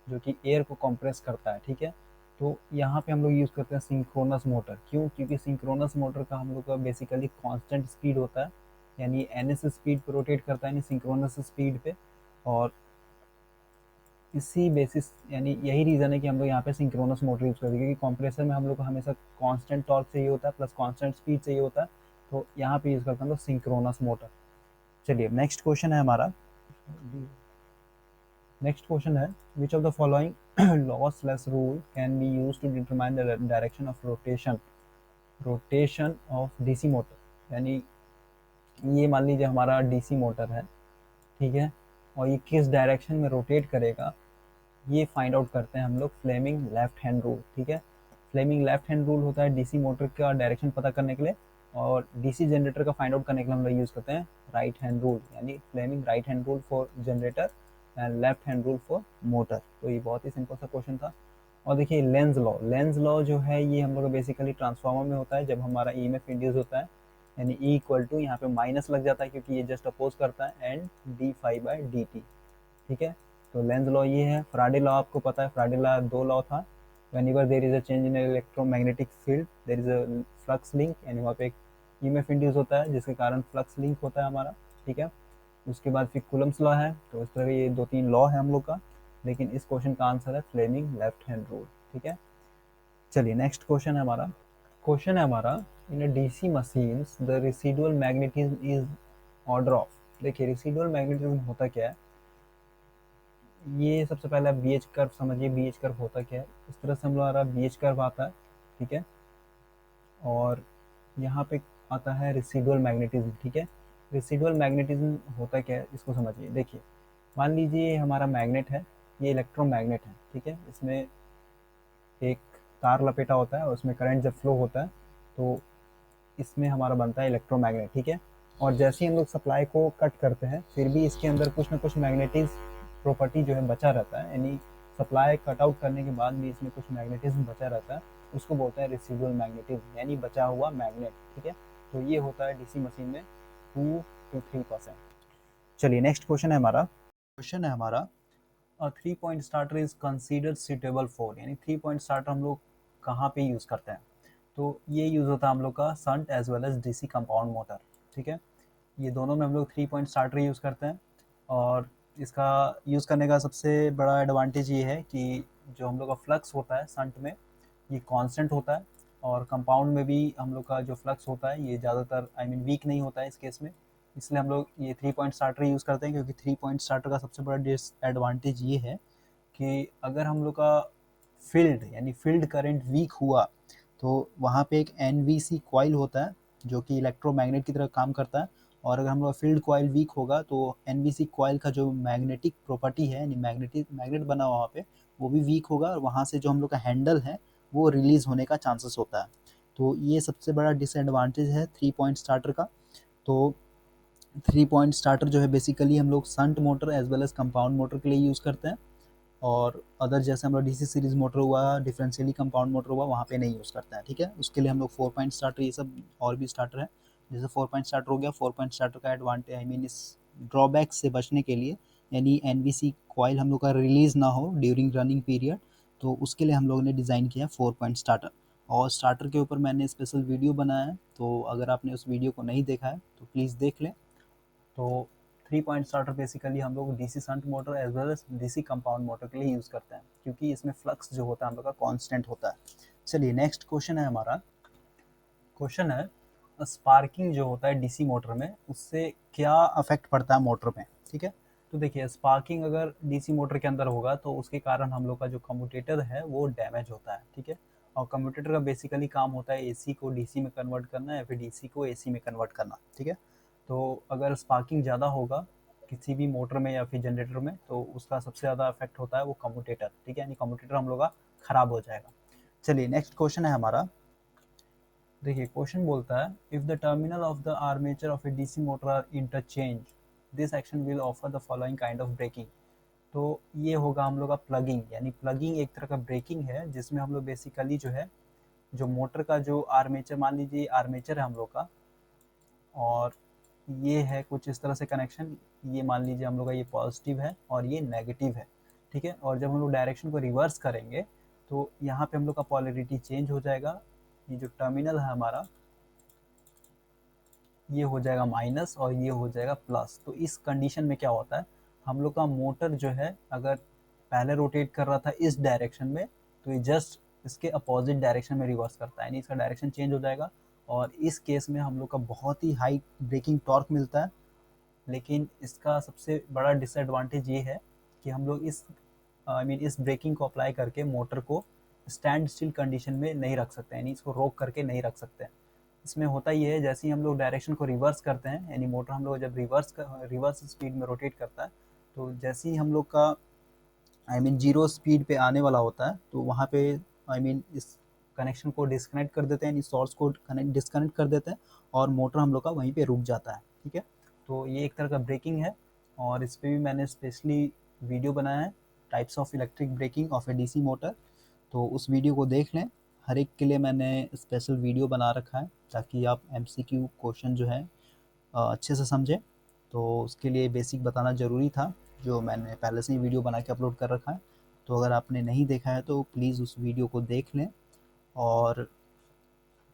जो कि एयर को कंप्रेस करता है, ठीक है। तो यहाँ पे हम लोग यूज़ करते हैं सिंक्रोनस मोटर, क्यों? क्योंकि सिंक्रोनस मोटर का हम लोग का बेसिकली कांस्टेंट स्पीड होता है, यानी एन एस स्पीड पे रोटेट करता है, यानी सिंक्रोनस स्पीड पे। और इसी बेसिस, यानी यही रीज़न है कि हम लोग यहाँ पे सिंक्रोनस मोटर यूज़ करते हैं, क्योंकि कंप्रेसर में हम लोग को हमेशा कांस्टेंट टॉर्क चाहिए होता है प्लस कांस्टेंट स्पीड चाहिए होता है, तो यहाँ पे यूज़ करते हैं हम लोग सिंक्रोनस मोटर। चलिए नेक्स्ट क्वेश्चन है हमारा। नेक्स्ट क्वेश्चन है which of the following lossless rule can be use to determine the direction of rotation of DC motor, यानी ये मान लीजिए हमारा डीसी मोटर है, ठीक है, और ये किस डायरेक्शन में रोटेट करेगा, ये फाइंड आउट करते हैं हम लोग फ्लेमिंग लेफ्ट हैंड रूल, ठीक है। फ्लेमिंग लेफ्ट हैंड रूल होता है डीसी मोटर का डायरेक्शन पता करने के लिए, और डीसी जनरेटर का फाइंड आउट करने के लिए हम लोग यूज़ करते हैं राइट हैंड रूल, यानी Fleming right hand rule for generator and left hand rule for motor. तो ये बहुत ही सिंपल सा क्वेश्चन था। और देखिए लेंज लॉ जो है ये हम लोग का बेसिकली ट्रांसफार्मर में होता है, जब हमारा ईएमएफ इंड्यूस होता है, यानी ई इक्वल टू यहाँ पे माइनस लग जाता है क्योंकि ये जस्ट अपोज करता है and D phi by D T, ठीक है। तो लेंज लॉ ये है। फ्राडे लॉ आपको पता है, फ्राडे लॉ दो लॉ था, whenever there is a change in electromagnetic field there is a flux link, यानी वहाँ पे एक ईएमएफ इंड्यूस होता है जिसके कारण फ्लक्स लिंक होता है हमारा, ठीक है। उसके बाद फिर कूलम्स लॉ है। तो इस तरह ये दो तीन लॉ है हम लोग का, लेकिन इस क्वेश्चन का आंसर है फ्लेमिंग लेफ्ट हैंड रूल, ठीक है। चलिए नेक्स्ट क्वेश्चन है हमारा। क्वेश्चन है हमारा in a DC machines the residual magnetism is order of. देखिए रेसिडुअल मैग्नेटिज्म होता क्या है, ये सबसे पहले आप बी एच कर्व समझिए, बी एच कर्व होता क्या है। इस तरह से हम लोग आ रहा बी एच कर्व आता है, ठीक है, और यहाँ पे आता है रेसिडुअल मैग्नेटिज्म, ठीक है। रेसिडुअल मैग्नेटिज्म होता क्या है इसको समझिए। देखिए मान लीजिए हमारा मैग्नेट है, ये इलेक्ट्रोमैग्नेट है, ठीक है, इसमें एक तार लपेटा होता है और उसमें करंट जब फ्लो होता है तो इसमें हमारा बनता है इलेक्ट्रोमैग्नेट, ठीक है। और जैसे ही हम लोग सप्लाई को कट करते हैं फिर भी इसके अंदर कुछ ना कुछ मैग्नेटिज्म प्रॉपर्टी जो है बचा रहता है, यानी सप्लाई कट आउट करने के बाद भी इसमें कुछ मैग्नेटिज्म बचा रहता है, उसको बोलते हैं रेसिडुअल मैग्नेटिज्म, यानी बचा हुआ मैग्नेट, ठीक है। तो ये होता है डीसी मशीन में 2 to 3%। चलिए नेक्स्ट क्वेश्चन है हमारा। क्वेश्चन है हमारा three point starter is considered suitable for, यानी थ्री पॉइंट स्टार्टर हम लोग कहाँ पे यूज़ करते हैं, तो ये यूज़ होता है हम लोग का shunt as well as DC compound motor, ठीक है। ये दोनों में हम लोग थ्री पॉइंट स्टार्टर यूज़ करते हैं। और इसका यूज़ करने का सबसे बड़ा एडवांटेज ये है कि जो हम लोग का फ्लक्स होता है संट में ये कांस्टेंट होता है, और कंपाउंड में भी हम लोग का जो फ्लक्स होता है ये ज़्यादातर आई मीन वीक नहीं होता है इस केस में। इसलिए हम लोग ये थ्री पॉइंट स्टार्टर यूज़ करते हैं, क्योंकि थ्री पॉइंट स्टार्टर का सबसे बड़ा डिसएडवांटेज ये है कि अगर हम लोग का फील्ड यानी फील्ड करंट वीक हुआ तो वहाँ पे एक एनवीसी कॉइल होता है जो कि इलेक्ट्रोमैग्नेट की तरह काम करता है, और अगर हम लोग फील्ड कॉइल वीक होगा तो एनवीसी कॉइल का जो मैग्नेटिक प्रॉपर्टी है यानी मैग्नेट बना हुआ वहाँ पे वो भी वीक होगा, और वहाँ से जो हम लोग का हैंडल है वो रिलीज होने का चांसेस होता है। तो ये सबसे बड़ा डिसएडवांटेज है थ्री पॉइंट स्टार्टर का। तो थ्री पॉइंट स्टार्टर जो है बेसिकली हम लोग shunt motor as well as compound motor के लिए यूज़ करते हैं, और अदर जैसे हम लोग डीसी सीरीज मोटर हुआ, डिफरेंशियली कंपाउंड मोटर हुआ, वहाँ पे नहीं यूज़ करते हैं, ठीक है। उसके लिए हम लोग फोर पॉइंट स्टार्टर ये सब और भी स्टार्टर है। जैसे फोर पॉइंट स्टार्टर हो गया, फोर पॉइंट स्टार्टर का एडवांटेज आई मीन इस ड्रॉबैक से बचने के लिए, यानी एनवीसी कॉइल हम लोग का रिलीज ना हो ड्यूरिंग रनिंग पीरियड, तो उसके लिए हम लोग ने डिज़ाइन किया फोर पॉइंट स्टार्टर। और स्टार्टर के ऊपर मैंने स्पेशल वीडियो बनाया है, तो अगर आपने उस वीडियो को नहीं देखा है तो प्लीज़ देख लें। तो थ्री पॉइंट स्टार्टर बेसिकली हम लोग DC shunt motor as well as DC compound motor के लिए यूज़ करते हैं, क्योंकि इसमें फ्लक्स जो होता है हम लोग का कांस्टेंट होता है। चलिए नेक्स्ट क्वेश्चन है हमारा। क्वेश्चन है स्पार्किंग जो होता है डीसी मोटर में उससे क्या अफेक्ट पड़ता है मोटर में, ठीक है। तो देखिए स्पार्किंग अगर डीसी मोटर के अंदर होगा तो उसके कारण हम लोग का जो कम्यूटेटर है वो डैमेज होता है, ठीक है। और कम्यूटेटर का बेसिकली काम होता है एसी को डीसी में कन्वर्ट करना या फिर डीसी को एसी में कन्वर्ट करना, ठीक है। तो अगर स्पार्किंग ज़्यादा होगा किसी भी मोटर में या फिर जनरेटर में तो उसका सबसे ज़्यादा इफेक्ट होता है वो कम्यूटेटर, ठीक है, यानी कम्यूटेटर हम लोग का ख़राब हो जाएगा। चलिए नेक्स्ट क्वेश्चन है हमारा। देखिए क्वेश्चन बोलता है if the terminal of the armature of a DC motor are interchange this action will offer the following kind of braking. तो ये होगा हम लोग का प्लगिंग, यानी प्लगिंग एक तरह का ब्रेकिंग है जिसमें हम लोग बेसिकली जो है जो मोटर का जो आर्मेचर, मान लीजिए आर्मेचर है हम लोग का, और ये है कुछ इस तरह से कनेक्शन, ये मान लीजिए हम लोग का ये पॉजिटिव है और ये नेगेटिव है, ठीक है। और जब हम लोग डायरेक्शन को रिवर्स करेंगे तो यहाँ पे हम लोग का पोलरिटी चेंज हो जाएगा, ये जो टर्मिनल है हमारा ये हो जाएगा माइनस और ये हो जाएगा प्लस। तो इस कंडीशन में क्या होता है, हम लोग का मोटर जो है अगर पहले रोटेट कर रहा था इस डायरेक्शन में, तो ये जस्ट इसके अपोजिट डायरेक्शन में रिवर्स करता है, यानी इसका डायरेक्शन चेंज हो जाएगा। और इस केस में हम लोग का बहुत ही हाई ब्रेकिंग टॉर्क मिलता है। लेकिन इसका सबसे बड़ा डिसएडवांटेज ये है कि हम लोग इस इस ब्रेकिंग को अप्लाई करके मोटर को स्टैंड स्टिल कंडीशन में नहीं रख सकते, यानी इसको रोक करके नहीं रख सकते। इसमें होता ये है जैसे ही हम लोग डायरेक्शन को रिवर्स करते हैं, यानी मोटर हम लोग जब रिवर्स स्पीड में रोटेट करता है, तो जैसे ही हम लोग का जीरो स्पीड पे आने वाला होता है तो वहाँ पे इस कनेक्शन को डिस्कनेक्ट कर देते हैं, यानी सोर्स को डिस्कनेक्ट कर देते हैं और मोटर हम लोग का वहीं पे रुक जाता है, ठीक है। तो ये एक तरह का ब्रेकिंग है और इस पे भी मैंने स्पेशली वीडियो बनाया है, types of electric braking of a DC motor. तो उस वीडियो को देख लें, हर एक के लिए मैंने स्पेशल वीडियो बना रखा है ताकि आप एमसीक्यू क्वेश्चन जो है अच्छे से समझें। तो उसके लिए बेसिक बताना ज़रूरी था, जो मैंने पहले से ही वीडियो बना के अपलोड कर रखा है। तो अगर आपने नहीं देखा है तो प्लीज़ उस वीडियो को देख लें। और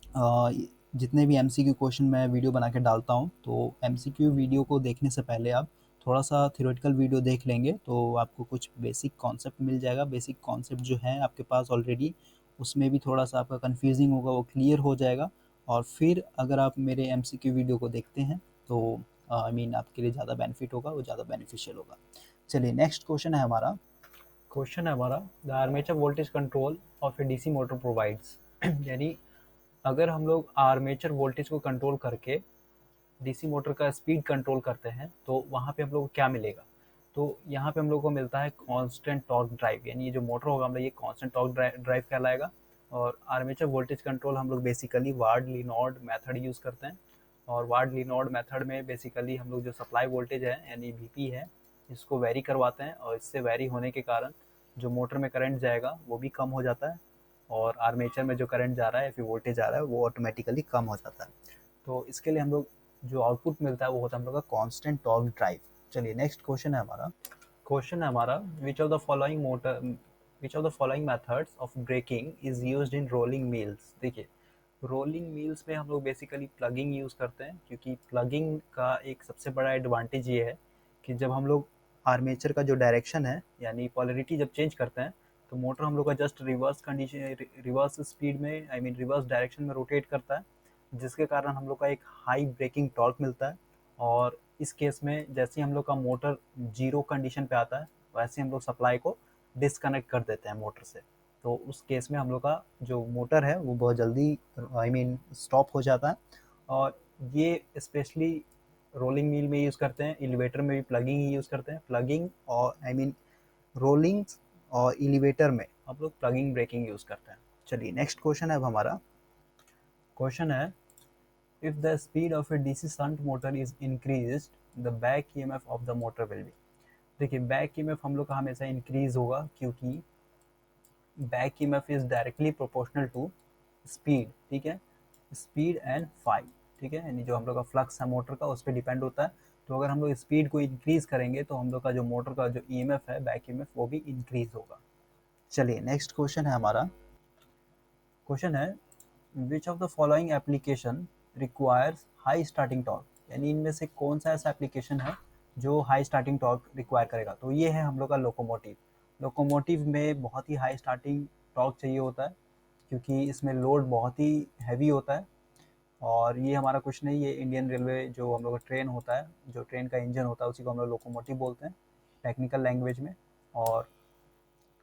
अ, जितने भी एमसीक्यू क्वेश्चन मैं वीडियो बना के डालता हूँ, तो एमसीक्यू वीडियो को देखने से पहले आप थोड़ा सा थ्योरेटिकल वीडियो देख लेंगे तो आपको कुछ बेसिक कॉन्सेप्ट मिल जाएगा। बेसिक कॉन्सेप्ट जो है आपके पास ऑलरेडी, उसमें भी थोड़ा सा आपका कन्फ्यूजिंग होगा वो क्लियर हो जाएगा। और फिर अगर आप मेरे एमसीक्यू वीडियो को देखते हैं तो आपके लिए ज़्यादा बेनिफिट होगा, वो ज़्यादा बेनिफिशियल होगा। चलिए नेक्स्ट क्वेश्चन है हमारा the armature voltage control of a DC motor provides. यानी अगर हम लोग आर्मेचर वोल्टेज को कंट्रोल करके डीसी मोटर का स्पीड कंट्रोल करते हैं तो वहाँ पे हम लोग को क्या मिलेगा। तो यहाँ पे हम लोग को मिलता है कांस्टेंट टॉर्क ड्राइव, यानी ये जो मोटर होगा हम लोग ये कांस्टेंट टॉर्क ड्राइव कहलाएगा। और आर्मेचर वोल्टेज कंट्रोल हम लोग बेसिकली वार्ड लीनॉर्ड मेथड यूज़ करते हैं। और वार्ड लीनॉर्ड मेथड में बेसिकली हम लोग जो सप्लाई वोल्टेज है यानी वीपी है, इसको वेरी करवाते हैं और इससे वेरी होने के कारण जो मोटर में करंट जाएगा वो भी कम हो जाता है और आर्मेचर में जो करंट जा रहा है या फिर वोल्टेज आ रहा है वो ऑटोमेटिकली कम हो जाता है। तो इसके लिए हम लोग जो आउटपुट मिलता है वो होता है हम लोग का कांस्टेंट टॉर्क ड्राइव। चलिए नेक्स्ट क्वेश्चन है हमारा which of the following methods of braking is used in rolling mills. देखिए रोलिंग मिल्स में हम लोग बेसिकली प्लगिंग यूज़ करते हैं, क्योंकि प्लगिंग का एक सबसे बड़ा एडवांटेज ये है कि जब हम लोग आर्मेचर का जो डायरेक्शन है यानी पोलरिटी जब चेंज करते हैं तो मोटर हम लोग का जस्ट रिवर्स स्पीड में रिवर्स डायरेक्शन में रोटेट करता है, जिसके कारण हम लोग का एक हाई ब्रेकिंग टॉर्क मिलता है। और इस केस में जैसे ही हम लोग का मोटर जीरो कंडीशन पे आता है वैसे हम लोग सप्लाई को डिसकनेक्ट कर देते हैं मोटर से। तो उस केस में हम लोग का जो मोटर है वो बहुत जल्दी स्टॉप हो जाता है। और ये स्पेशली रोलिंग मिल में यूज़ करते हैं, एलिवेटर में भी प्लगिंग ही यूज़ करते हैं। प्लगिंग और रोलिंग और एलिवेटर में हम लोग प्लगिंग ब्रेकिंग यूज़ करते हैं। चलिए नेक्स्ट क्वेश्चन है अब हमारा क्वेश्चन है if the speed of a DC shunt motor is increased the back EMF of the motor will be। देखिए बैक ईएमएफ हम लोग का हमेशा इंक्रीज होगा क्योंकि back EMF is directly proportional to speed, ठीक है, स्पीड एंड फाई, ठीक है, यानी जो हम लोग का फ्लक्स है मोटर का उस पर डिपेंड होता है। तो अगर हम लोग स्पीड को इंक्रीज करेंगे तो हम लोग का जो मोटर का जो ईएमएफ है बैक ईएमएफ वो भी इंक्रीज होगा। चलिए नेक्स्ट क्वेश्चन है हमारा क्वेश्चन है which of the following application requires high starting torque, यानी इनमें से कौन सा ऐसा एप्लीकेशन है जो हाई स्टार्टिंग टॉर्क रिक्वायर करेगा। तो ये है हम लोग का लोकोमोटिव। लोकोमोटिव में बहुत ही हाई स्टार्टिंग टॉर्क चाहिए होता है क्योंकि इसमें लोड बहुत ही हैवी होता है। और ये हमारा कुछ नहीं, ये इंडियन रेलवे जो हम लोग का ट्रेन होता है, जो ट्रेन का इंजन होता है उसी को हम लोग लोकोमोटिव बोलते हैं टेक्निकल लैंग्वेज में। और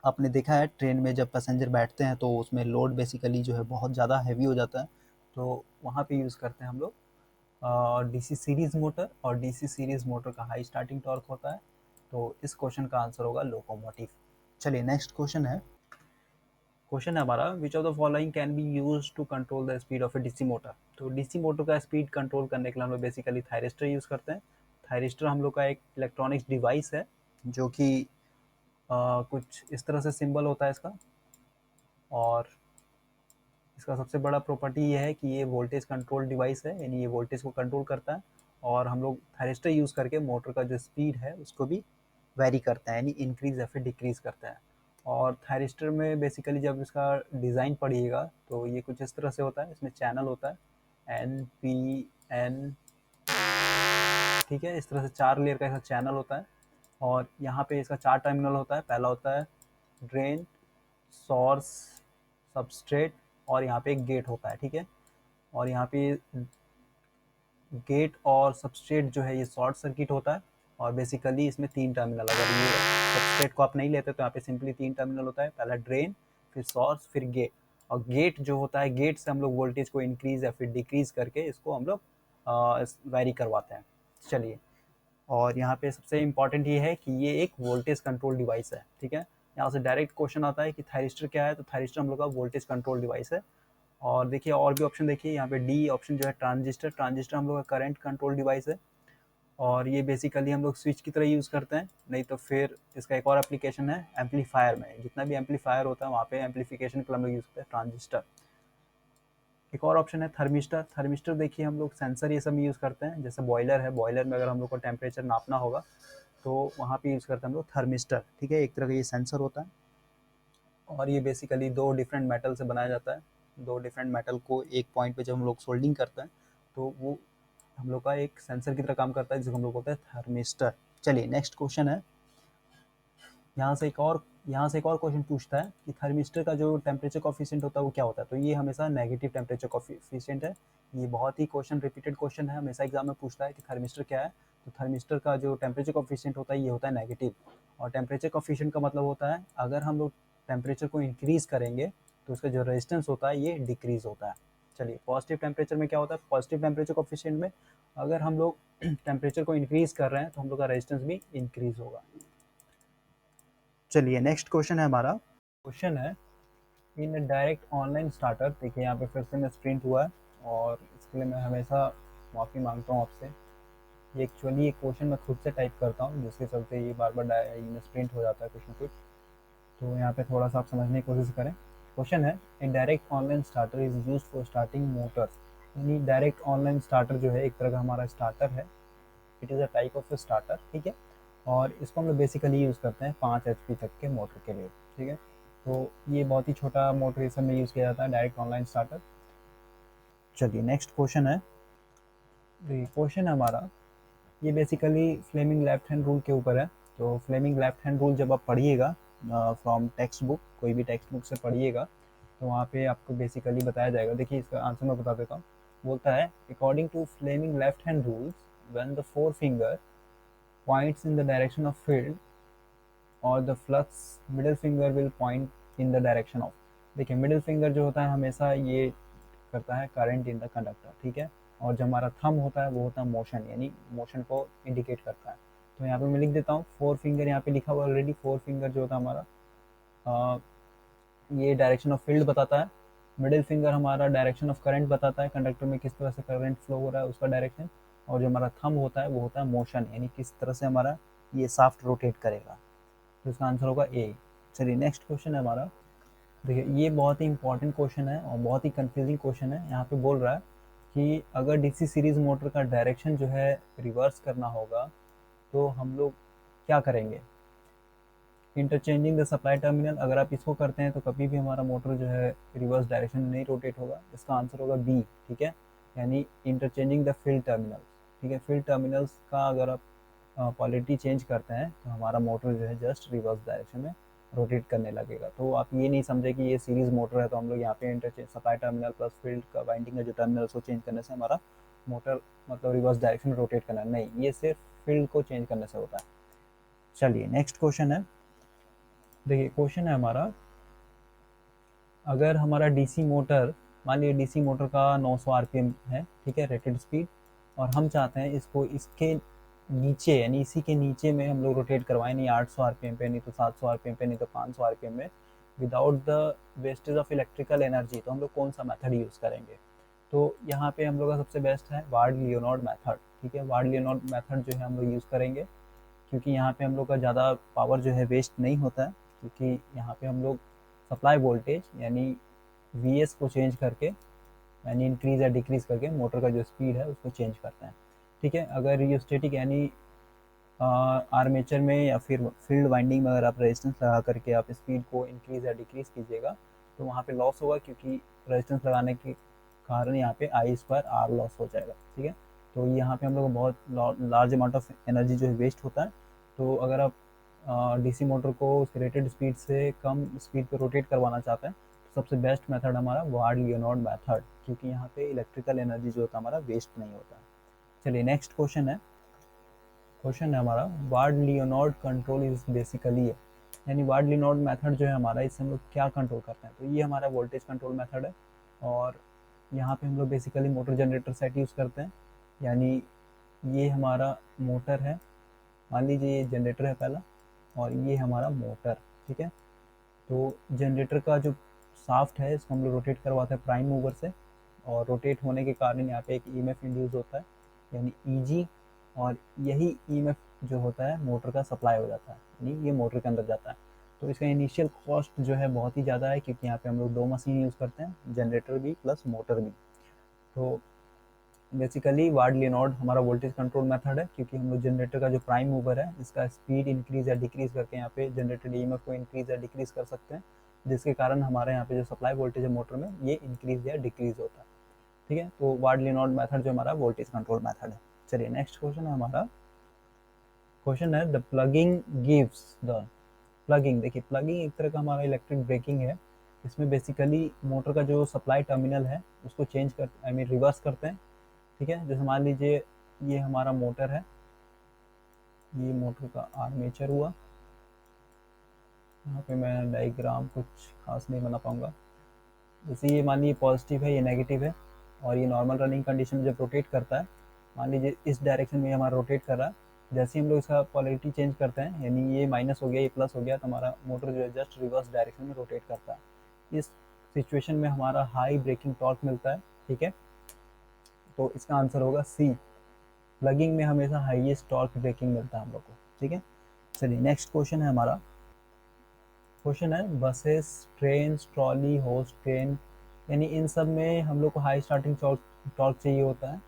आपने देखा है ट्रेन में जब पैसेंजर बैठते हैं तो उसमें लोड बेसिकली जो है बहुत ज़्यादा हैवी हो जाता है, तो वहाँ पे यूज़ करते हैं हम लोग डीसी सीरीज़ मोटर। और डीसी सीरीज़ मोटर का हाई स्टार्टिंग टॉर्क होता है, तो इस क्वेश्चन का आंसर होगा लोकोमोटिव। चलिए नेक्स्ट क्वेश्चन है हमारा, which of the following can be use to control the speed of a DC motor. तो डीसी मोटर का स्पीड कंट्रोल करने के लिए हम लोग बेसिकली थायरिस्टर यूज़ करते हैं। थायरिस्टर हम लोग का एक इलेक्ट्रॉनिक्स डिवाइस है जो कि कुछ इस तरह से सिंबल होता है इसका, और इसका सबसे बड़ा प्रॉपर्टी ये है कि ये वोल्टेज कंट्रोल डिवाइस है, यानी ये वोल्टेज को कंट्रोल करता है। और हम लोग थायरिस्टर यूज़ करके मोटर का जो स्पीड है उसको भी वेरी करता है, यानी इंक्रीज या फिर डिक्रीज करता है। और थायरिस्टर में बेसिकली जब इसका डिज़ाइन पढ़िएगा तो ये कुछ इस तरह से होता है, इसमें चैनल होता है एन पी एन, ठीक है, इस तरह से 4 लेयर का इसका चैनल होता है। और यहाँ पे इसका 4 टर्मिनल होता है। पहला होता है ड्रेन, सोर्स, सबस्ट्रेट, और यहाँ पे एक गेट होता है, ठीक है। और यहाँ पे गेट और सबस्ट्रेट जो है ये शॉर्ट सर्किट होता है। और बेसिकली इसमें 3 टर्मिनल, अगर ये सबस्ट्रेट को आप नहीं लेते तो यहाँ पे सिंपली 3 टर्मिनल होता है, पहला ड्रेन, फिर सोर्स, फिर गेट। और गेट जो होता है, गेट से हम लोग वोल्टेज को इंक्रीज या फिर डिक्रीज करके इसको हम लोग वेरी करवाते हैं। चलिए, और यहाँ पे सबसे इम्पॉर्टेंट ये है कि ये एक वोल्टेज कंट्रोल डिवाइस है, ठीक है। यहाँ से डायरेक्ट क्वेश्चन आता है कि थायरिस्टर क्या है, तो थायरिस्टर हम लोग का वोल्टेज कंट्रोल डिवाइस है। और देखिए और भी ऑप्शन, देखिए यहाँ पे डी ऑप्शन जो है ट्रांजिस्टर, ट्रांजिस्टर हम लोग का करंट कंट्रोल डिवाइस है। और ये बेसिकली हम लोग स्विच की तरह यूज़ करते हैं। नहीं तो फिर इसका एक और एप्लीकेशन है एम्पलीफायर में, जितना भी एम्पलीफायर होता है वहाँ पे एम्पलीफिकेशन के लिए हम लोग यूज़ करते हैं ट्रांजिस्टर। एक और ऑप्शन है थर्मिस्टर। थर्मिस्टर देखिए हम लोग सेंसर ये सब यूज़ करते हैं, जैसे बॉयलर है, बॉयलर में अगर हम लोग को टेम्परेचर नापना होगा तो वहाँ पे यूज़ करते हैं हम लोग थर्मिस्टर, ठीक है। एक तरह का ये सेंसर होता है। और ये बेसिकली 2 डिफरेंट मेटल से बनाया जाता है। 2 डिफरेंट मेटल को एक पॉइंट पे जब हम लोग सोल्डिंग करते हैं तो वो हम लोग का एक सेंसर की तरह काम करता है, जिसको हम लोग बोलते हैं थर्मिस्टर। चलिए नेक्स्ट क्वेश्चन है, यहाँ से एक और क्वेश्चन पूछता है कि थर्मिस्टर का जो टेम्परेचर कोफिशिएंट होता है वो क्या होता है। तो ये हमेशा नेगेटिव टेम्परेचर कोफिशिएंट है। ये बहुत ही क्वेश्चन रिपीटेड क्वेश्चन है, हमेशा एग्जाम में पूछता है कि थर्मिस्टर क्या है। तो थर्मिस्टर का जो टेम्परेचर कोफिशिएंट होता है ये होता है नेगेटिव। और टेम्परेचर कोफिशिएंट का मतलब होता है अगर हम लोग टेम्परेचर को इंक्रीज़ करेंगे तो उसका जो रेजिस्टेंस होता है ये डिक्रीज़ होता है। चलिए, पॉजिटिव टेम्परेचर में क्या होता है, पॉजिटिव टेम्परेचर कोफिशिएंट में अगर हम लोग टेम्परेचर को इंक्रीज़ कर रहे हैं तो हम लोग का रेजिस्टेंस भी इंक्रीज़ होगा। चलिए नेक्स्ट क्वेश्चन है हमारा, क्वेश्चन है इन डायरेक्ट ऑनलाइन स्टार्टर। देखिए यहाँ पे फिर से मैं स्प्रिंट हुआ है और इसके लिए मैं हमेशा माफ़ी मांगता हूँ आपसे। ये एक्चुअली एक क्वेश्चन मैं खुद से टाइप करता हूँ, जिसके चलते ये बार बार स्प्रिंट हो जाता है कुछ ना कुछ। तो यहाँ पे थोड़ा सा आप समझने की कोशिश करें। क्वेश्चन है in direct online starter is use for starting Motors. यानी डायरेक्ट ऑनलाइन स्टार्टर जो है एक तरह का हमारा स्टार्टर है, it is a type of starter, ठीक है। और इसको हम लोग बेसिकली यूज़ करते हैं 5 HP तक के मोटर के लिए, ठीक है। तो ये बहुत ही छोटा मोटर इस समय यूज़ किया जाता है, डायरेक्ट ऑनलाइन स्टार्टर। चलिए नेक्स्ट क्वेश्चन है, क्वेश्चन है हमारा, ये basically Fleming left hand rule के ऊपर है। तो फ्लेमिंग लेफ्ट हैंड रूल जब आप पढ़िएगा फ्रॉम टेक्स्ट बुक, कोई भी टेक्स्ट बुक से पढ़िएगा, तो वहाँ पे आपको बेसिकली बताया जाएगा। देखिए इसका आंसर मैं बता देता हूँ। बोलता है according to Fleming left hand rules when the four finger points in the direction of field और the flux middle finger will point in the direction of. देखिए मिडिल फिंगर जो होता है हमेशा ये करता है करंट इन द कंडक्टर, ठीक है। और जो हमारा थंब होता है वो होता है मोशन, यानी मोशन को इंडिकेट करता है। तो यहाँ पे मैं लिख देता हूँ फोर फिंगर, यहाँ पे लिखा हुआ ऑलरेडी। फोर फिंगर जो होता है हमारा ये डायरेक्शन ऑफ फील्ड बताता है। मिडिल फिंगर हमारा डायरेक्शन ऑफ करंट बताता है, कंडक्टर में किस तरह से करंट फ्लो हो रहा है उसका डायरेक्शन। और जो हमारा थंब होता है वो होता है मोशन, यानी किस तरह से हमारा ये साफ्ट रोटेट करेगा। तो इसका आंसर होगा ए। चलिए नेक्स्ट क्वेश्चन है हमारा। देखिए ये बहुत ही इंपॉर्टेंट क्वेश्चन है और बहुत ही कंफ्यूजिंग क्वेश्चन है। यहाँ पे बोल रहा है कि अगर डीसी सीरीज मोटर का डायरेक्शन जो है रिवर्स करना होगा तो हम लोग क्या करेंगे। इंटरचेंजिंग द सप्लाई टर्मिनल, अगर आप इसको करते हैं तो कभी भी हमारा मोटर जो है रिवर्स डायरेक्शन में नहीं रोटेट होगा। इसका आंसर होगा बी, ठीक है, यानी इंटरचेंजिंग द फील्ड टर्मिनल्स, ठीक है। फील्ड टर्मिनल्स का अगर आप पॉलिटी चेंज करते हैं तो हमारा मोटर जो है जस्ट रिवर्स डायरेक्शन में रोटेट करने लगेगा। तो आप ये नहीं समझे कि ये सीरीज मोटर है तो हम लोग यहाँ पे interchange supply terminal plus field का वाइंडिंग का जो टर्मिनल उसको चेंज करने से हमारा मोटर मतलब रिवर्स डायरेक्शन में रोटेट करना नहीं, ये सिर्फ फील्ड को चेंज करने से होता है। चलिए नेक्स्ट क्वेश्चन है। देखिए क्वेश्चन है हमारा, अगर हमारा डीसी मोटर, मान लीजिए डीसी मोटर का 900 आरपीएम है, ठीक है, रेटेड स्पीड, और हम चाहते हैं इसको इसके नीचे यानी इसी के नीचे में हम लोग रोटेट करवाएं, नहीं 800 आरपीएम पे, नहीं तो 700 आरपीएम पे, नहीं तो 500 आरपीएम में। Without the wastage of electrical energy, तो हम लोग कौन सा मेथड यूज़ करेंगे? तो यहाँ पे हम लोग का सबसे बेस्ट है वार्ड लियोनार्ड मेथड। ठीक है, वार्ड लियोनार्ड मेथड जो है हम लोग यूज़ करेंगे, क्योंकि यहाँ पे हम लोग का ज़्यादा पावर जो है वेस्ट नहीं होता है, क्योंकि यहाँ पे हम लोग सप्लाई वोल्टेज यानी वीएस को चेंज करके, यानी इंक्रीज़ या डिक्रीज़ करके मोटर का जो स्पीड है उसको चेंज करते हैं। ठीक है, अगर रियोस्टेटिक यानी आर्मेचर में या फिर फील्ड वाइंडिंग में अगर आप रेजिस्टेंस लगा करके आप स्पीड को इंक्रीज़ या डिक्रीज़ कीजिएगा, तो वहाँ पे लॉस होगा, क्योंकि रेजिस्टेंस लगाने के कारण यहाँ पे आई स्क्वायर आर लॉस हो जाएगा। ठीक है, तो यहाँ पे हम लोग को बहुत लार्ज अमाउंट ऑफ एनर्जी जो है वेस्ट होता है। तो अगर आप डीसी मोटर को उसके रेटेड स्पीड से कम स्पीड पे रोटेट करवाना चाहते हैं, तो सबसे बेस्ट मेथड हमारा वार्ड लियोनार्ड मेथड, क्योंकि यहाँ पे इलेक्ट्रिकल एनर्जी जो होता है हमारा वेस्ट नहीं होता है। चलिए नेक्स्ट क्वेश्चन है हमारा ward Leonard control is basically है, यानी वार्ड लियोनार्ड मेथड जो है हमारा, इससे हम लोग क्या कंट्रोल करते हैं? तो ये हमारा वोल्टेज कंट्रोल मेथड है, और यहाँ पे हम लोग basically motor generator set use करते हैं। यानी ये हमारा मोटर है, मान लीजिए ये जनरेटर है पहला, और ये हमारा मोटर। ठीक है, तो जनरेटर का जो शाफ्ट है इसको हम लोग रोटेट करवाते हैं प्राइम मूवर से, और रोटेट होने के कारण यहाँ पे एक ईएमएफ इंड्यूस होता है, यानी ईजी, और यही ईएमएफ जो होता है मोटर का सप्लाई हो जाता है, यानी ये मोटर के अंदर जाता है। तो इसका इनिशियल कॉस्ट जो है बहुत ही ज़्यादा है, क्योंकि यहाँ पे हम लोग 2 मशीन यूज़ करते हैं, जनरेटर भी प्लस मोटर भी। तो बेसिकली वार्ड लियोनार्ड हमारा वोल्टेज कंट्रोल मेथड है, क्योंकि हम लोग जनरेटर का जो प्राइम मूवर है इसका स्पीड इंक्रीज या डिक्रीज करके यहाँ पे जनरेटेड ईएमएफ को इंक्रीज या डिक्रीज कर सकते हैं, जिसके कारण हमारे यहाँ पे जो सप्लाई वोल्टेज है मोटर में ये इंक्रीज या डिक्रीज होता है। ठीक है, तो वार्ड लियोनार्ड मेथड जो हमारा वोल्टेज कंट्रोल मेथड है। चलिए नेक्स्ट क्वेश्चन है हमारा, क्वेश्चन है the plugging gives the plugging. देखिए, प्लगिंग एक तरह का हमारा इलेक्ट्रिक ब्रेकिंग है। इसमें बेसिकली मोटर का जो सप्लाई टर्मिनल है उसको चेंज कर, आई मीन रिवर्स करते हैं। ठीक है, जैसे मान लीजिए ये हमारा मोटर है, ये मोटर का आर्मेचर हुआ। यहाँ पे मैं डायग्राम कुछ खास नहीं बना पाऊंगा। जैसे ये मान लीजिए पॉजिटिव है, ये नेगेटिव है, और ये नॉर्मल रनिंग कंडीशन में जब रोटेट करता है, मान लीजिए इस डायरेक्शन में हमारा रोटेट कर रहा है, जैसे ही हम लोग इसका पोलैरिटी चेंज करते हैं, यानी ये माइनस हो गया ये प्लस हो गया, तो हमारा मोटर जो है जस्ट रिवर्स डायरेक्शन में रोटेट करता है। इस सिचुएशन में हमारा हाई ब्रेकिंग टॉर्क मिलता है। ठीक है, तो इसका आंसर होगा सी, प्लगिंग में हमेशा हाईएस्ट टॉर्क ब्रेकिंग मिलता है हम लोग को। ठीक है, चलिए नेक्स्ट क्वेश्चन है हमारा, क्वेश्चन है buses, train, trolley, host train, यानी इन सब में हम लोग को हाई स्टार्टिंग टॉर्क चाहिए होता है।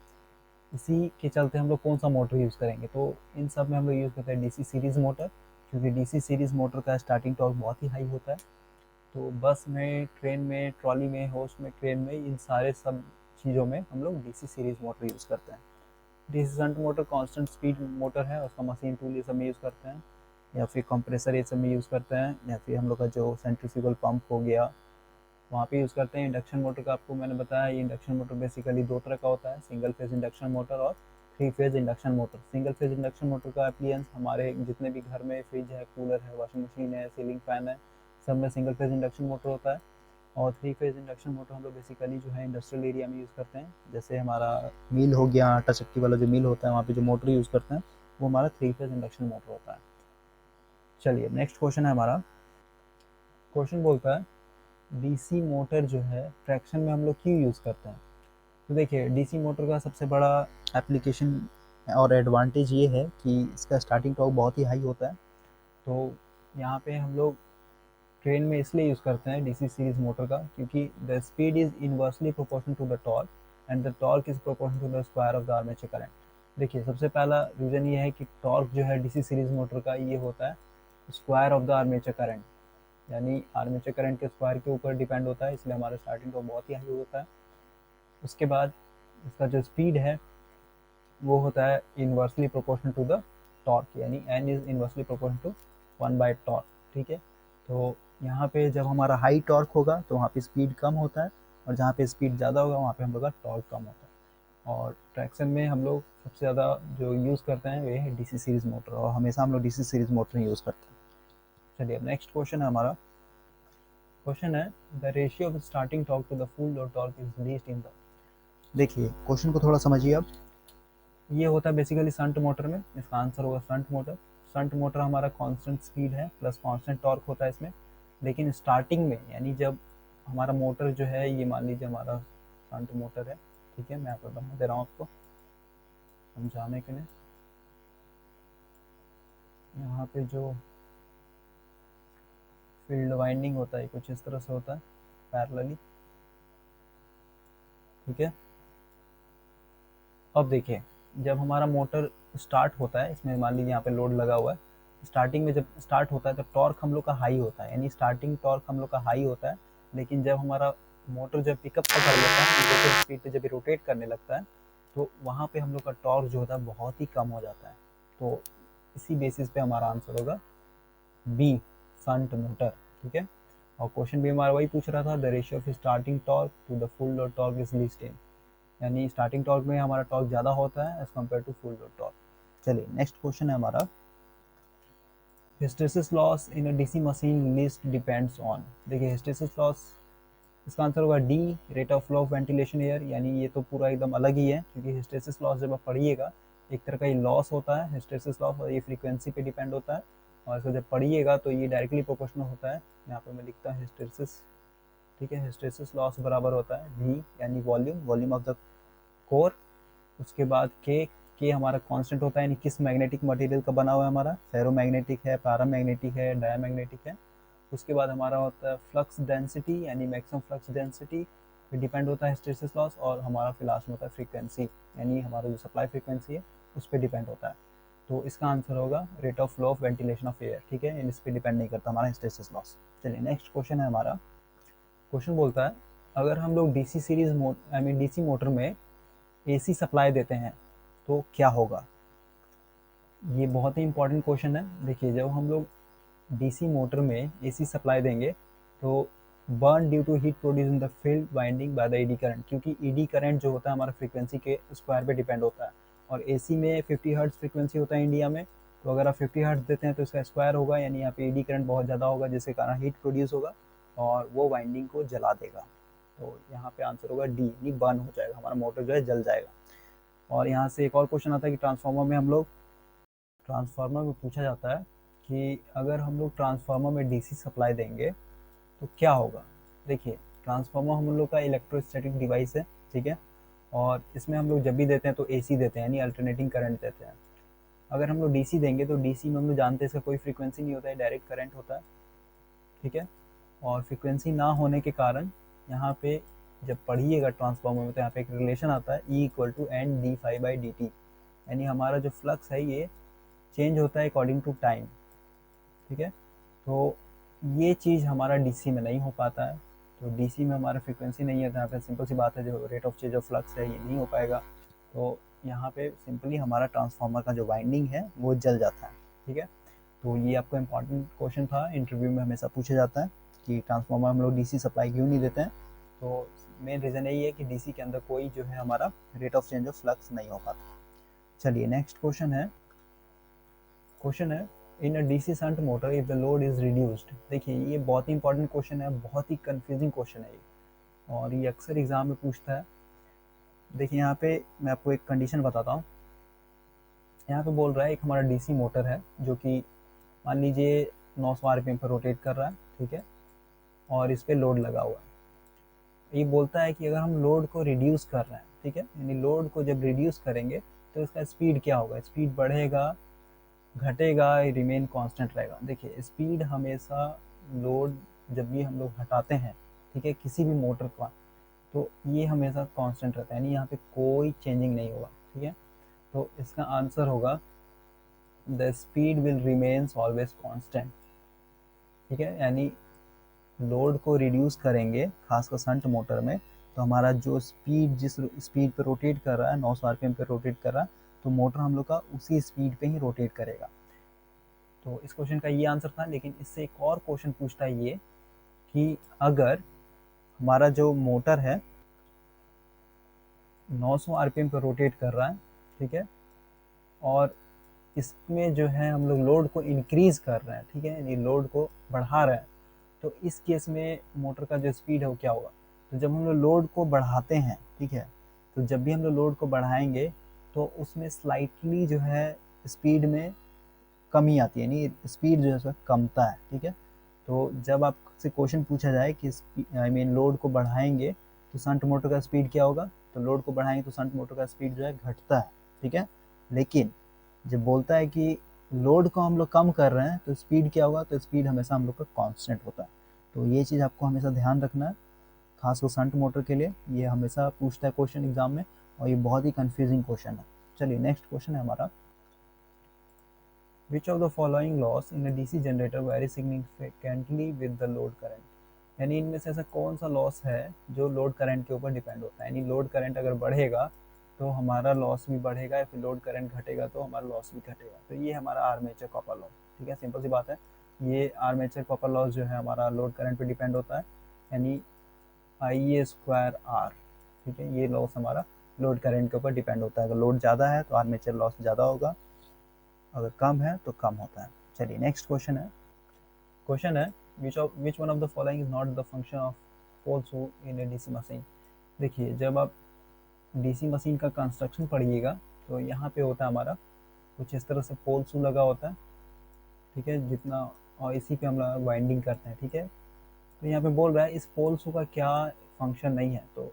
इसी के चलते हम लोग कौन सा मोटर यूज़ करेंगे? तो इन सब में हम लोग यूज़ करते हैं डीसी सीरीज़ मोटर, क्योंकि डीसी सीरीज़ मोटर का स्टार्टिंग टॉर्क बहुत ही हाई होता है। तो बस में, ट्रेन में, ट्रॉली में, होस्ट में, क्रेन में, इन सारे सब चीज़ों में हम लोग डीसी सीरीज़ मोटर यूज़ करते हैं। DC shunt motor constant speed motor है, उसका मशीन टूल ये सब में यूज़ करते हैं, या फिर कंप्रेसर ये सब में यूज़ करते हैं, या फिर हम लोग का जो सेंट्रीफ्यूगल पंप हो गया वहाँ पे यूज़ करते हैं। इंडक्शन मोटर का आपको मैंने बताया, ये इंडक्शन मोटर बेसिकली 2 तरह का होता है, सिंगल फेज इंडक्शन मोटर और 3 phase induction motor. Single phase induction motor का एप्लीयंस हमारे जितने भी घर में फ्रिज है, कूलर है, वॉशिंग मशीन है, सीलिंग फैन है, सब में सिंगल फेज इंडक्शन मोटर होता है। और 3 फेज इंडक्शन मोटर हम लोग बेसिकली जो है इंडस्ट्रियल एरिया में यूज़ करते हैं, जैसे हमारा मिल हो गया, आटा चक्की वाला जो मिल होता है वहाँ पे जो मोटर यूज़ करते हैं वो हमारा 3 फेज इंडक्शन मोटर होता है। चलिए नेक्स्ट क्वेश्चन है हमारा, क्वेश्चन बोलता है डीसी मोटर जो है ट्रैक्शन में हम लोग क्यों यूज़ करते हैं? तो देखिए, डीसी मोटर का सबसे बड़ा एप्लीकेशन और एडवांटेज ये है कि इसका स्टार्टिंग टॉर्क बहुत ही हाई होता है। तो यहाँ पे हम लोग ट्रेन में इसलिए यूज़ करते हैं डीसी सीरीज मोटर का, क्योंकि the speed is inversely proportional to the torque and the torque is proportional to the square of the armature current. देखिए, सबसे पहला रीज़न ये है कि टॉर्क जो है डीसी सीरीज मोटर का ये होता है square of the armature current, यानी आर्मेचर करंट के स्क्वायर के ऊपर डिपेंड होता है, इसलिए हमारा स्टार्टिंग टॉर्क बहुत ही हाई होता है। उसके बाद इसका जो स्पीड है वो होता है inversely proportional to the torque, यानी N is inversely proportional to 1/टॉर्क। ठीक है, तो यहाँ पे जब हमारा हाई टॉर्क होगा तो वहाँ पे स्पीड कम होता है, और जहाँ पे स्पीड ज़्यादा होगा वहाँ पे हम लोग का टॉर्क कम होता है। और ट्रैक्शन में हम लोग सबसे ज़्यादा जो यूज़ करते हैं वे है डीसी सीरीज़ मोटर, और हमेशा हम लोग डीसी सीरीज़ मोटर यूज़ करते हैं। चलिए अब नेक्स्ट क्वेश्चन है हमारा, क्वेश्चन है the ratio of starting torque to the full load torque is least in the. देखिए, क्वेश्चन को थोड़ा समझिए अब। ये होता है बेसिकली शंट मोटर में, इसका आंसर होगा शंट मोटर। शंट मोटर हमारा कांस्टेंट स्पीड है प्लस कांस्टेंट टॉर्क होता है इसमें, लेकिन स्टार्टिंग में यानी जब हमारा मोटर जो है, ये मान लीजिए हमारा शंट मोटर है, ठीक है, मैं यहाँ पर बना दे रहा हूँ आपको समझाने के लिए। यहाँ पे जो फील्ड वाइंडिंग होता है कुछ इस तरह से होता है पैरेलली, ठीक है। अब देखिए, जब हमारा मोटर स्टार्ट होता है, इसमें मान लीजिए यहाँ पे लोड लगा हुआ है, स्टार्टिंग में जब स्टार्ट होता है तो टॉर्क हम लोग का हाई होता है, यानी स्टार्टिंग टॉर्क हम लोग का हाई होता है। लेकिन जब हमारा मोटर जब पिकअप पकड़ लेता है, नेगेटिव स्पीड पे जब रोटेट करने लगता है, तो वहाँ पे हम लोग का टॉर्क जो होता है बहुत ही कम हो जाता है। तो इसी बेसिस पे हमारा आंसर होगा बी, शंट मोटर, ठीक है। और क्वेश्चन भी हमारा वही पूछ रहा था, the ratio of starting torque to the full load torque is least in, यानी स्टार्टिंग टॉर्क में हमारा टॉर्क ज़्यादा होता है as compare to full load torque. चलिए नेक्स्ट क्वेश्चन है हमारा, hysteresis loss in a DC machine least depends on. देखिए हिस्टेरिसिस लॉस, इसका आंसर होगा D, rate of flow of ventilation air, यानी ये तो पूरा एकदम अलग ही है, क्योंकि हिस्टेरिसिस लॉस जब आप पढ़िएगा एक तरह का ये लॉस होता है हिस्टेरिसिस लॉस, और ये फ्रीक्वेंसी पे डिपेंड होता है, और इसको जब पढ़िएगा तो ये डायरेक्टली प्रोपोर्शनल होता है। यहाँ पे मैं लिखता हूँ हिस्टेरिसिस, ठीक है, हिस्टेरिसिस लॉस बराबर होता है वी, यानी volume, volume of the core, उसके बाद के हमारा कांस्टेंट होता है, यानी किस मैग्नेटिक मटेरियल का बना हुआ है, हमारा फेरोमैग्नेटिक है, पैरामैग्नेटिक है, डायमैग्नेटिक है। उसके बाद हमारा होता है फ्लक्स डेंसिटी, यानी मैक्सिमम फ्लक्स डेंसिटी पे डिपेंड होता है हिस्टेरिसिस लॉस, और हमारा फिर लास्ट में होता है फ्रीक्वेंसी, यानी हमारा जो सप्लाई फ्रीक्वेंसी है उस पर डिपेंड होता है। तो इसका आंसर होगा rate of flow of ventilation of air, ठीक है, इस पर डिपेंड नहीं करता हमारा हिस्टेरिसिस लॉस। चलिए नेक्स्ट क्वेश्चन है हमारा, क्वेश्चन बोलता है अगर हम लोग DC series I mean DC motor में एसी सप्लाई देते हैं तो क्या होगा। ये बहुत ही इंपॉर्टेंट क्वेश्चन है। देखिए जब हम लोग डीसी मोटर में एसी सप्लाई देंगे तो burn due to heat produce in the field winding by the eddy current, क्योंकि ईडी करंट जो होता है हमारा फ्रीक्वेंसी के स्क्वायर पे डिपेंड होता है, और एसी में 50 हर्ट्ज फ्रीक्वेंसी होता है इंडिया में, तो अगर आप 50 हर्ट्ज देते हैं तो इसका स्क्वायर होगा, यानी यहाँ पे ईडी करंट बहुत ज़्यादा होगा, जिसके कारण हीट प्रोड्यूस होगा और वो वाइंडिंग को जला देगा। तो यहाँ पे आंसर होगा डी, यानी बर्न हो जाएगा, हमारा मोटर जो है जल जाएगा। और यहाँ से एक और क्वेश्चन आता है कि ट्रांसफार्मर में हम लोग, ट्रांसफार्मर में पूछा जाता है कि अगर हम लोग ट्रांसफार्मर में डीसी सप्लाई देंगे तो क्या होगा। देखिए ट्रांसफार्मर हम लोग का इलेक्ट्रोस्टैटिक डिवाइस है, ठीक है, और इसमें हम लोग जब भी देते हैं तो एसी देते हैं, यानी अल्टरनेटिंग करंट देते हैं। अगर हम लोग डीसी देंगे तो डीसी में हम लोग जानते हैं इसका कोई फ्रीक्वेंसी नहीं होता है, डायरेक्ट करंट होता है, ठीक है। और फ्रीक्वेंसी ना होने के कारण यहाँ पे जब पढ़िएगा ट्रांसफार्मर में तो यहाँ पे एक रिलेशन आता है E equal to N D phi by D T, यानी हमारा जो फ्लक्स है ये चेंज होता है अकॉर्डिंग टू टाइम, ठीक है। तो ये चीज़ हमारा डीसी में नहीं हो पाता है, तो डीसी में हमारा फ्रीक्वेंसी नहीं है, तो यहाँ पे सिंपल सी बात है जो rate of change of flux है ये नहीं हो पाएगा। तो यहाँ पे सिंपली हमारा ट्रांसफार्मर का जो वाइंडिंग है वो जल जाता है, ठीक है। तो ये आपको इम्पॉर्टेंट क्वेश्चन था, इंटरव्यू में हमेशा पूछा जाता है कि ट्रांसफार्मर हम लोग डीसी सप्लाई क्यों नहीं देते हैं। तो मेन रीज़न यही है कि डीसी के अंदर कोई जो है हमारा rate of change of flux नहीं हो पाता। चलिए नेक्स्ट क्वेश्चन है, क्वेश्चन है in a DC shunt motor if the load is reduced. देखिए ये बहुत ही इंपॉर्टेंट क्वेश्चन है, बहुत ही कंफ्यूजिंग क्वेश्चन है ये, और ये अक्सर एग्जाम में पूछता है। देखिए यहाँ पे मैं आपको एक कंडीशन बताता हूँ। यहाँ पे बोल रहा है एक हमारा डीसी मोटर है जो कि मान लीजिए 900 आरपीएम पर रोटेट कर रहा है, ठीक है, और इस पर लोड लगा हुआ है। ये बोलता है कि अगर हम लोड को रिड्यूस कर रहे हैं, ठीक है, यानी लोड को जब रिड्यूस करेंगे तो इसका स्पीड क्या होगा, स्पीड बढ़ेगा घटेगा, रिमेन कांस्टेंट रहेगा। देखिए स्पीड हमेशा लोड जब भी हम लोग हटाते हैं, ठीक है, किसी भी मोटर का, तो ये हमेशा कांस्टेंट रहता है, यानी यहाँ पे कोई चेंजिंग नहीं होगा, ठीक है। तो इसका आंसर होगा the speed will remains always constant, ठीक है, यानी लोड को रिड्यूस करेंगे खासकर शंट मोटर में तो हमारा जो स्पीड जिस स्पीड पे रोटेट कर रहा है 900 आरपीएम पे रोटेट कर रहा है, तो मोटर हम लोग का उसी स्पीड पे ही रोटेट करेगा। तो इस क्वेश्चन का ये आंसर था, लेकिन इससे एक और क्वेश्चन पूछता है ये कि अगर हमारा जो मोटर है 900 आरपीएम पर रोटेट कर रहा है, ठीक है, और इसमें जो है हम लोग लोड को इंक्रीज कर रहे हैं, ठीक है, यानी लोड को बढ़ा रहे हैं, तो इस केस में मोटर का जो स्पीड है वो क्या होगा। तो जब हम लोग लोड को बढ़ाते हैं, ठीक है, तो जब भी हम लोग लोड को बढ़ाएंगे तो उसमें स्लाइटली जो है स्पीड में कमी आती है, यानी स्पीड जो है उसका कमता है, ठीक है। तो जब आपसे क्वेश्चन पूछा जाए कि लोड को बढ़ाएंगे तो शंट मोटर का स्पीड क्या होगा, तो लोड को बढ़ाएंगे तो शंट मोटर का स्पीड जो है घटता है, ठीक है। लेकिन जब बोलता है कि लोड को हम लोग कम कर रहे हैं तो स्पीड क्या होगा, तो स्पीड हमेशा हम लोग का कांस्टेंट होता है। तो ये चीज़ आपको हमेशा ध्यान रखना है, खासकर शंट मोटर के लिए ये हमेशा पूछता है क्वेश्चन एग्जाम में, और ये बहुत ही कंफ्यूजिंग क्वेश्चन है। चलिए नेक्स्ट क्वेश्चन है हमारा, Which of the following laws in a DC generator vary significantly with the load current? यानी इनमें से ऐसा कौन सा लॉस है जो लोड करंट के ऊपर डिपेंड होता है, यानी लोड करंट अगर बढ़ेगा तो हमारा लॉस भी बढ़ेगा, या फिर लोड करंट घटेगा तो हमारा लॉस भी घटेगा। तो ये हमारा आर्मेचर कॉपर लॉस, ठीक है, सिंपल सी बात है। ये आर्मेचर कॉपर लॉस जो है हमारा लोड करंट पे डिपेंड होता है, यानी IA²R, ठीक है। ये लॉस हमारा लोड करंट के ऊपर डिपेंड होता है। अगर लोड ज़्यादा है तो आर्मेचर लॉस ज़्यादा होगा, अगर कम है तो कम होता है। चलिए नेक्स्ट क्वेश्चन है which one of the following is not the function of pole shoe in a DC machine. देखिए जब आप डीसी मशीन का कंस्ट्रक्शन पढ़िएगा तो यहाँ पे होता है हमारा कुछ इस तरह से पोल शू लगा होता है, ठीक है, जितना, और इसी पे हम लोग वाइंडिंग करते हैं, ठीक है। तो यहाँ पे बोल रहा है इस पोल शू का क्या फंक्शन नहीं है, तो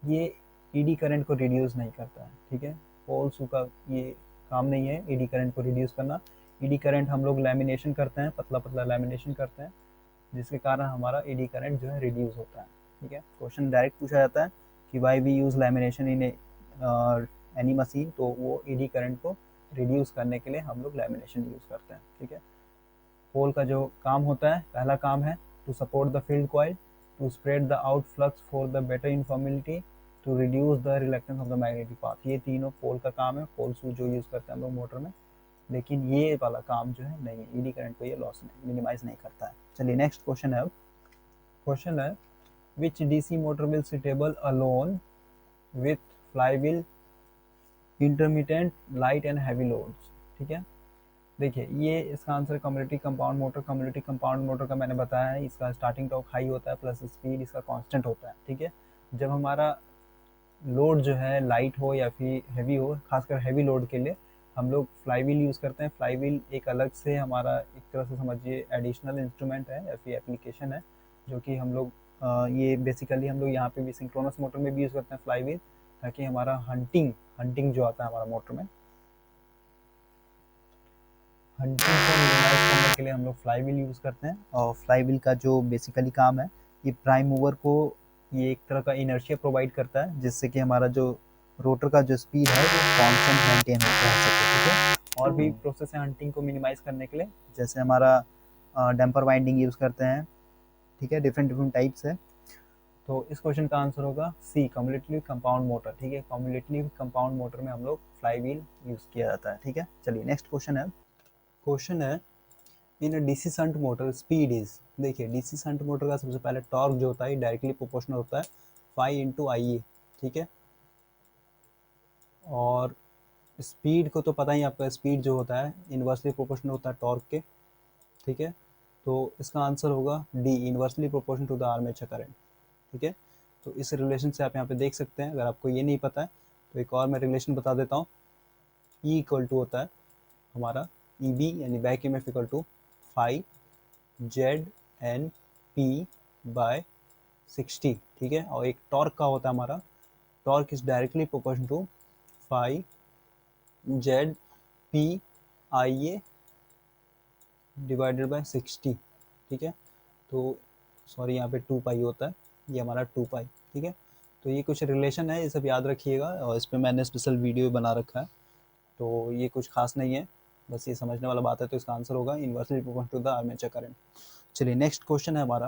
ये ईडी करंट को रिड्यूस नहीं करता है, ठीक है। पोल शू का ये काम नहीं है ईडी करंट को रिड्यूस करना। ईडी करंट हम लोग लैमिनेशन करते हैं, पतला पतला लैमिनेशन करते हैं, जिसके कारण हमारा ईडी करंट जो है रिड्यूस होता है, ठीक है। क्वेश्चन डायरेक्ट पूछा जाता है कि why we use lamination in any machine, तो वो ईडी करंट को रिड्यूस करने के लिए हम लोग लैमिनेशन यूज़ करते हैं, ठीक है। पोल का जो काम होता है, पहला काम है to support the field coil, to spread the out flux for the better uniformility, to reduce the reluctance of the magnetic path. ये तीनों पोल का काम है, पोल शू जो यूज़ करते हैं हम लोग मोटर में। लेकिन ये वाला काम जो है नहीं है, ईडी करंट को ये लॉस नहीं, मिनिमाइज नहीं करता है। चलिए नेक्स्ट क्वेश्चन है, अब क्वेश्चन है which DC motor will suitable alone with flywheel intermittent light and heavy loads, ठीक है। देखिए ये इसका answer community compound motor. Community compound motor का मैंने बताया है, इसका स्टार्टिंग टॉर्क हाई होता है प्लस स्पीड इसका कांस्टेंट होता है, ठीक है। जब हमारा लोड जो है लाइट हो या फिर हैवी हो, खासकर हैवी लोड के लिए हम लोग फ्लाईव्हील यूज़ करते हैं। फ्लाईव्हील एक अलग से हमारा एक तरह से समझिए एडिशनल इंस्ट्रूमेंट है या फिर एप्लीकेशन है, जो कि हम लोग ये बेसिकली हम लोग यहाँ पे भी सिंक्रोनस मोटर में भी यूज़ करते हैं फ्लाईव्हील, ताकि हमारा हंटिंग जो आता है हमारा मोटर में, हंटिंग को मिनिमाइज करने के लिए हम लोग फ्लाईव्हील यूज़ करते हैं। और फ्लाईव्हील का जो बेसिकली काम है, ये प्राइम मूवर को ये एक तरह का इनर्शिया प्रोवाइड करता है, जिससे कि हमारा जो रोटर का जो स्पीड है वो कांस्टेंट मेंटेन रह सके, ठीक है। और भी प्रोसेस है हंटिंग को मिनिमाइज करने के लिए, जैसे हमारा डैम्पर वाइंडिंग यूज़ करते हैं, ठीक है, डिफरेंट टाइप्स है। तो इस क्वेश्चन का आंसर होगा सी, कम्युलेटिव कंपाउंड मोटर, ठीक है। कम्युलेटिव कंपाउंड मोटर में हम लोग फ्लाईव्हील यूज़ किया जाता है, ठीक है। चलिए नेक्स्ट क्वेश्चन है in DC shunt motor speed is. देखिए डीसी शंट मोटर का सबसे पहले टॉर्क जो होता है डायरेक्टली प्रोपोर्शनल होता है 5 × IA, ठीक है। और स्पीड को तो पता ही आपका, स्पीड जो होता है इन्वर्सली प्रोपोर्शनल होता है टॉर्क के, ठीक है। तो इसका आंसर होगा D, inversely proportional to the armature current, ठीक है। तो इस रिलेशन से आप यहाँ पे देख सकते हैं, अगर आपको ये नहीं पता है तो एक और मैं रिलेशन बता देता हूँ। ई इक्वल टू होता है हमारा EB यानी back EMF equal to 5ZNP/60, ठीक है। और एक टॉर्क का होता है हमारा, torque is directly proportional to 5ZPIA/60, ठीक है। तो सॉरी यहाँ पे 2π होता है, ये हमारा 2π, ठीक है। तो ये कुछ रिलेशन है, ये सब याद रखिएगा, और इस पर मैंने स्पेशल वीडियो बना रखा है। तो ये कुछ खास नहीं है, बस ये समझने वाला बात है। तो इसका आंसर होगा inversely proportional to the armature current. चलिए नेक्स्ट क्वेश्चन है हमारा,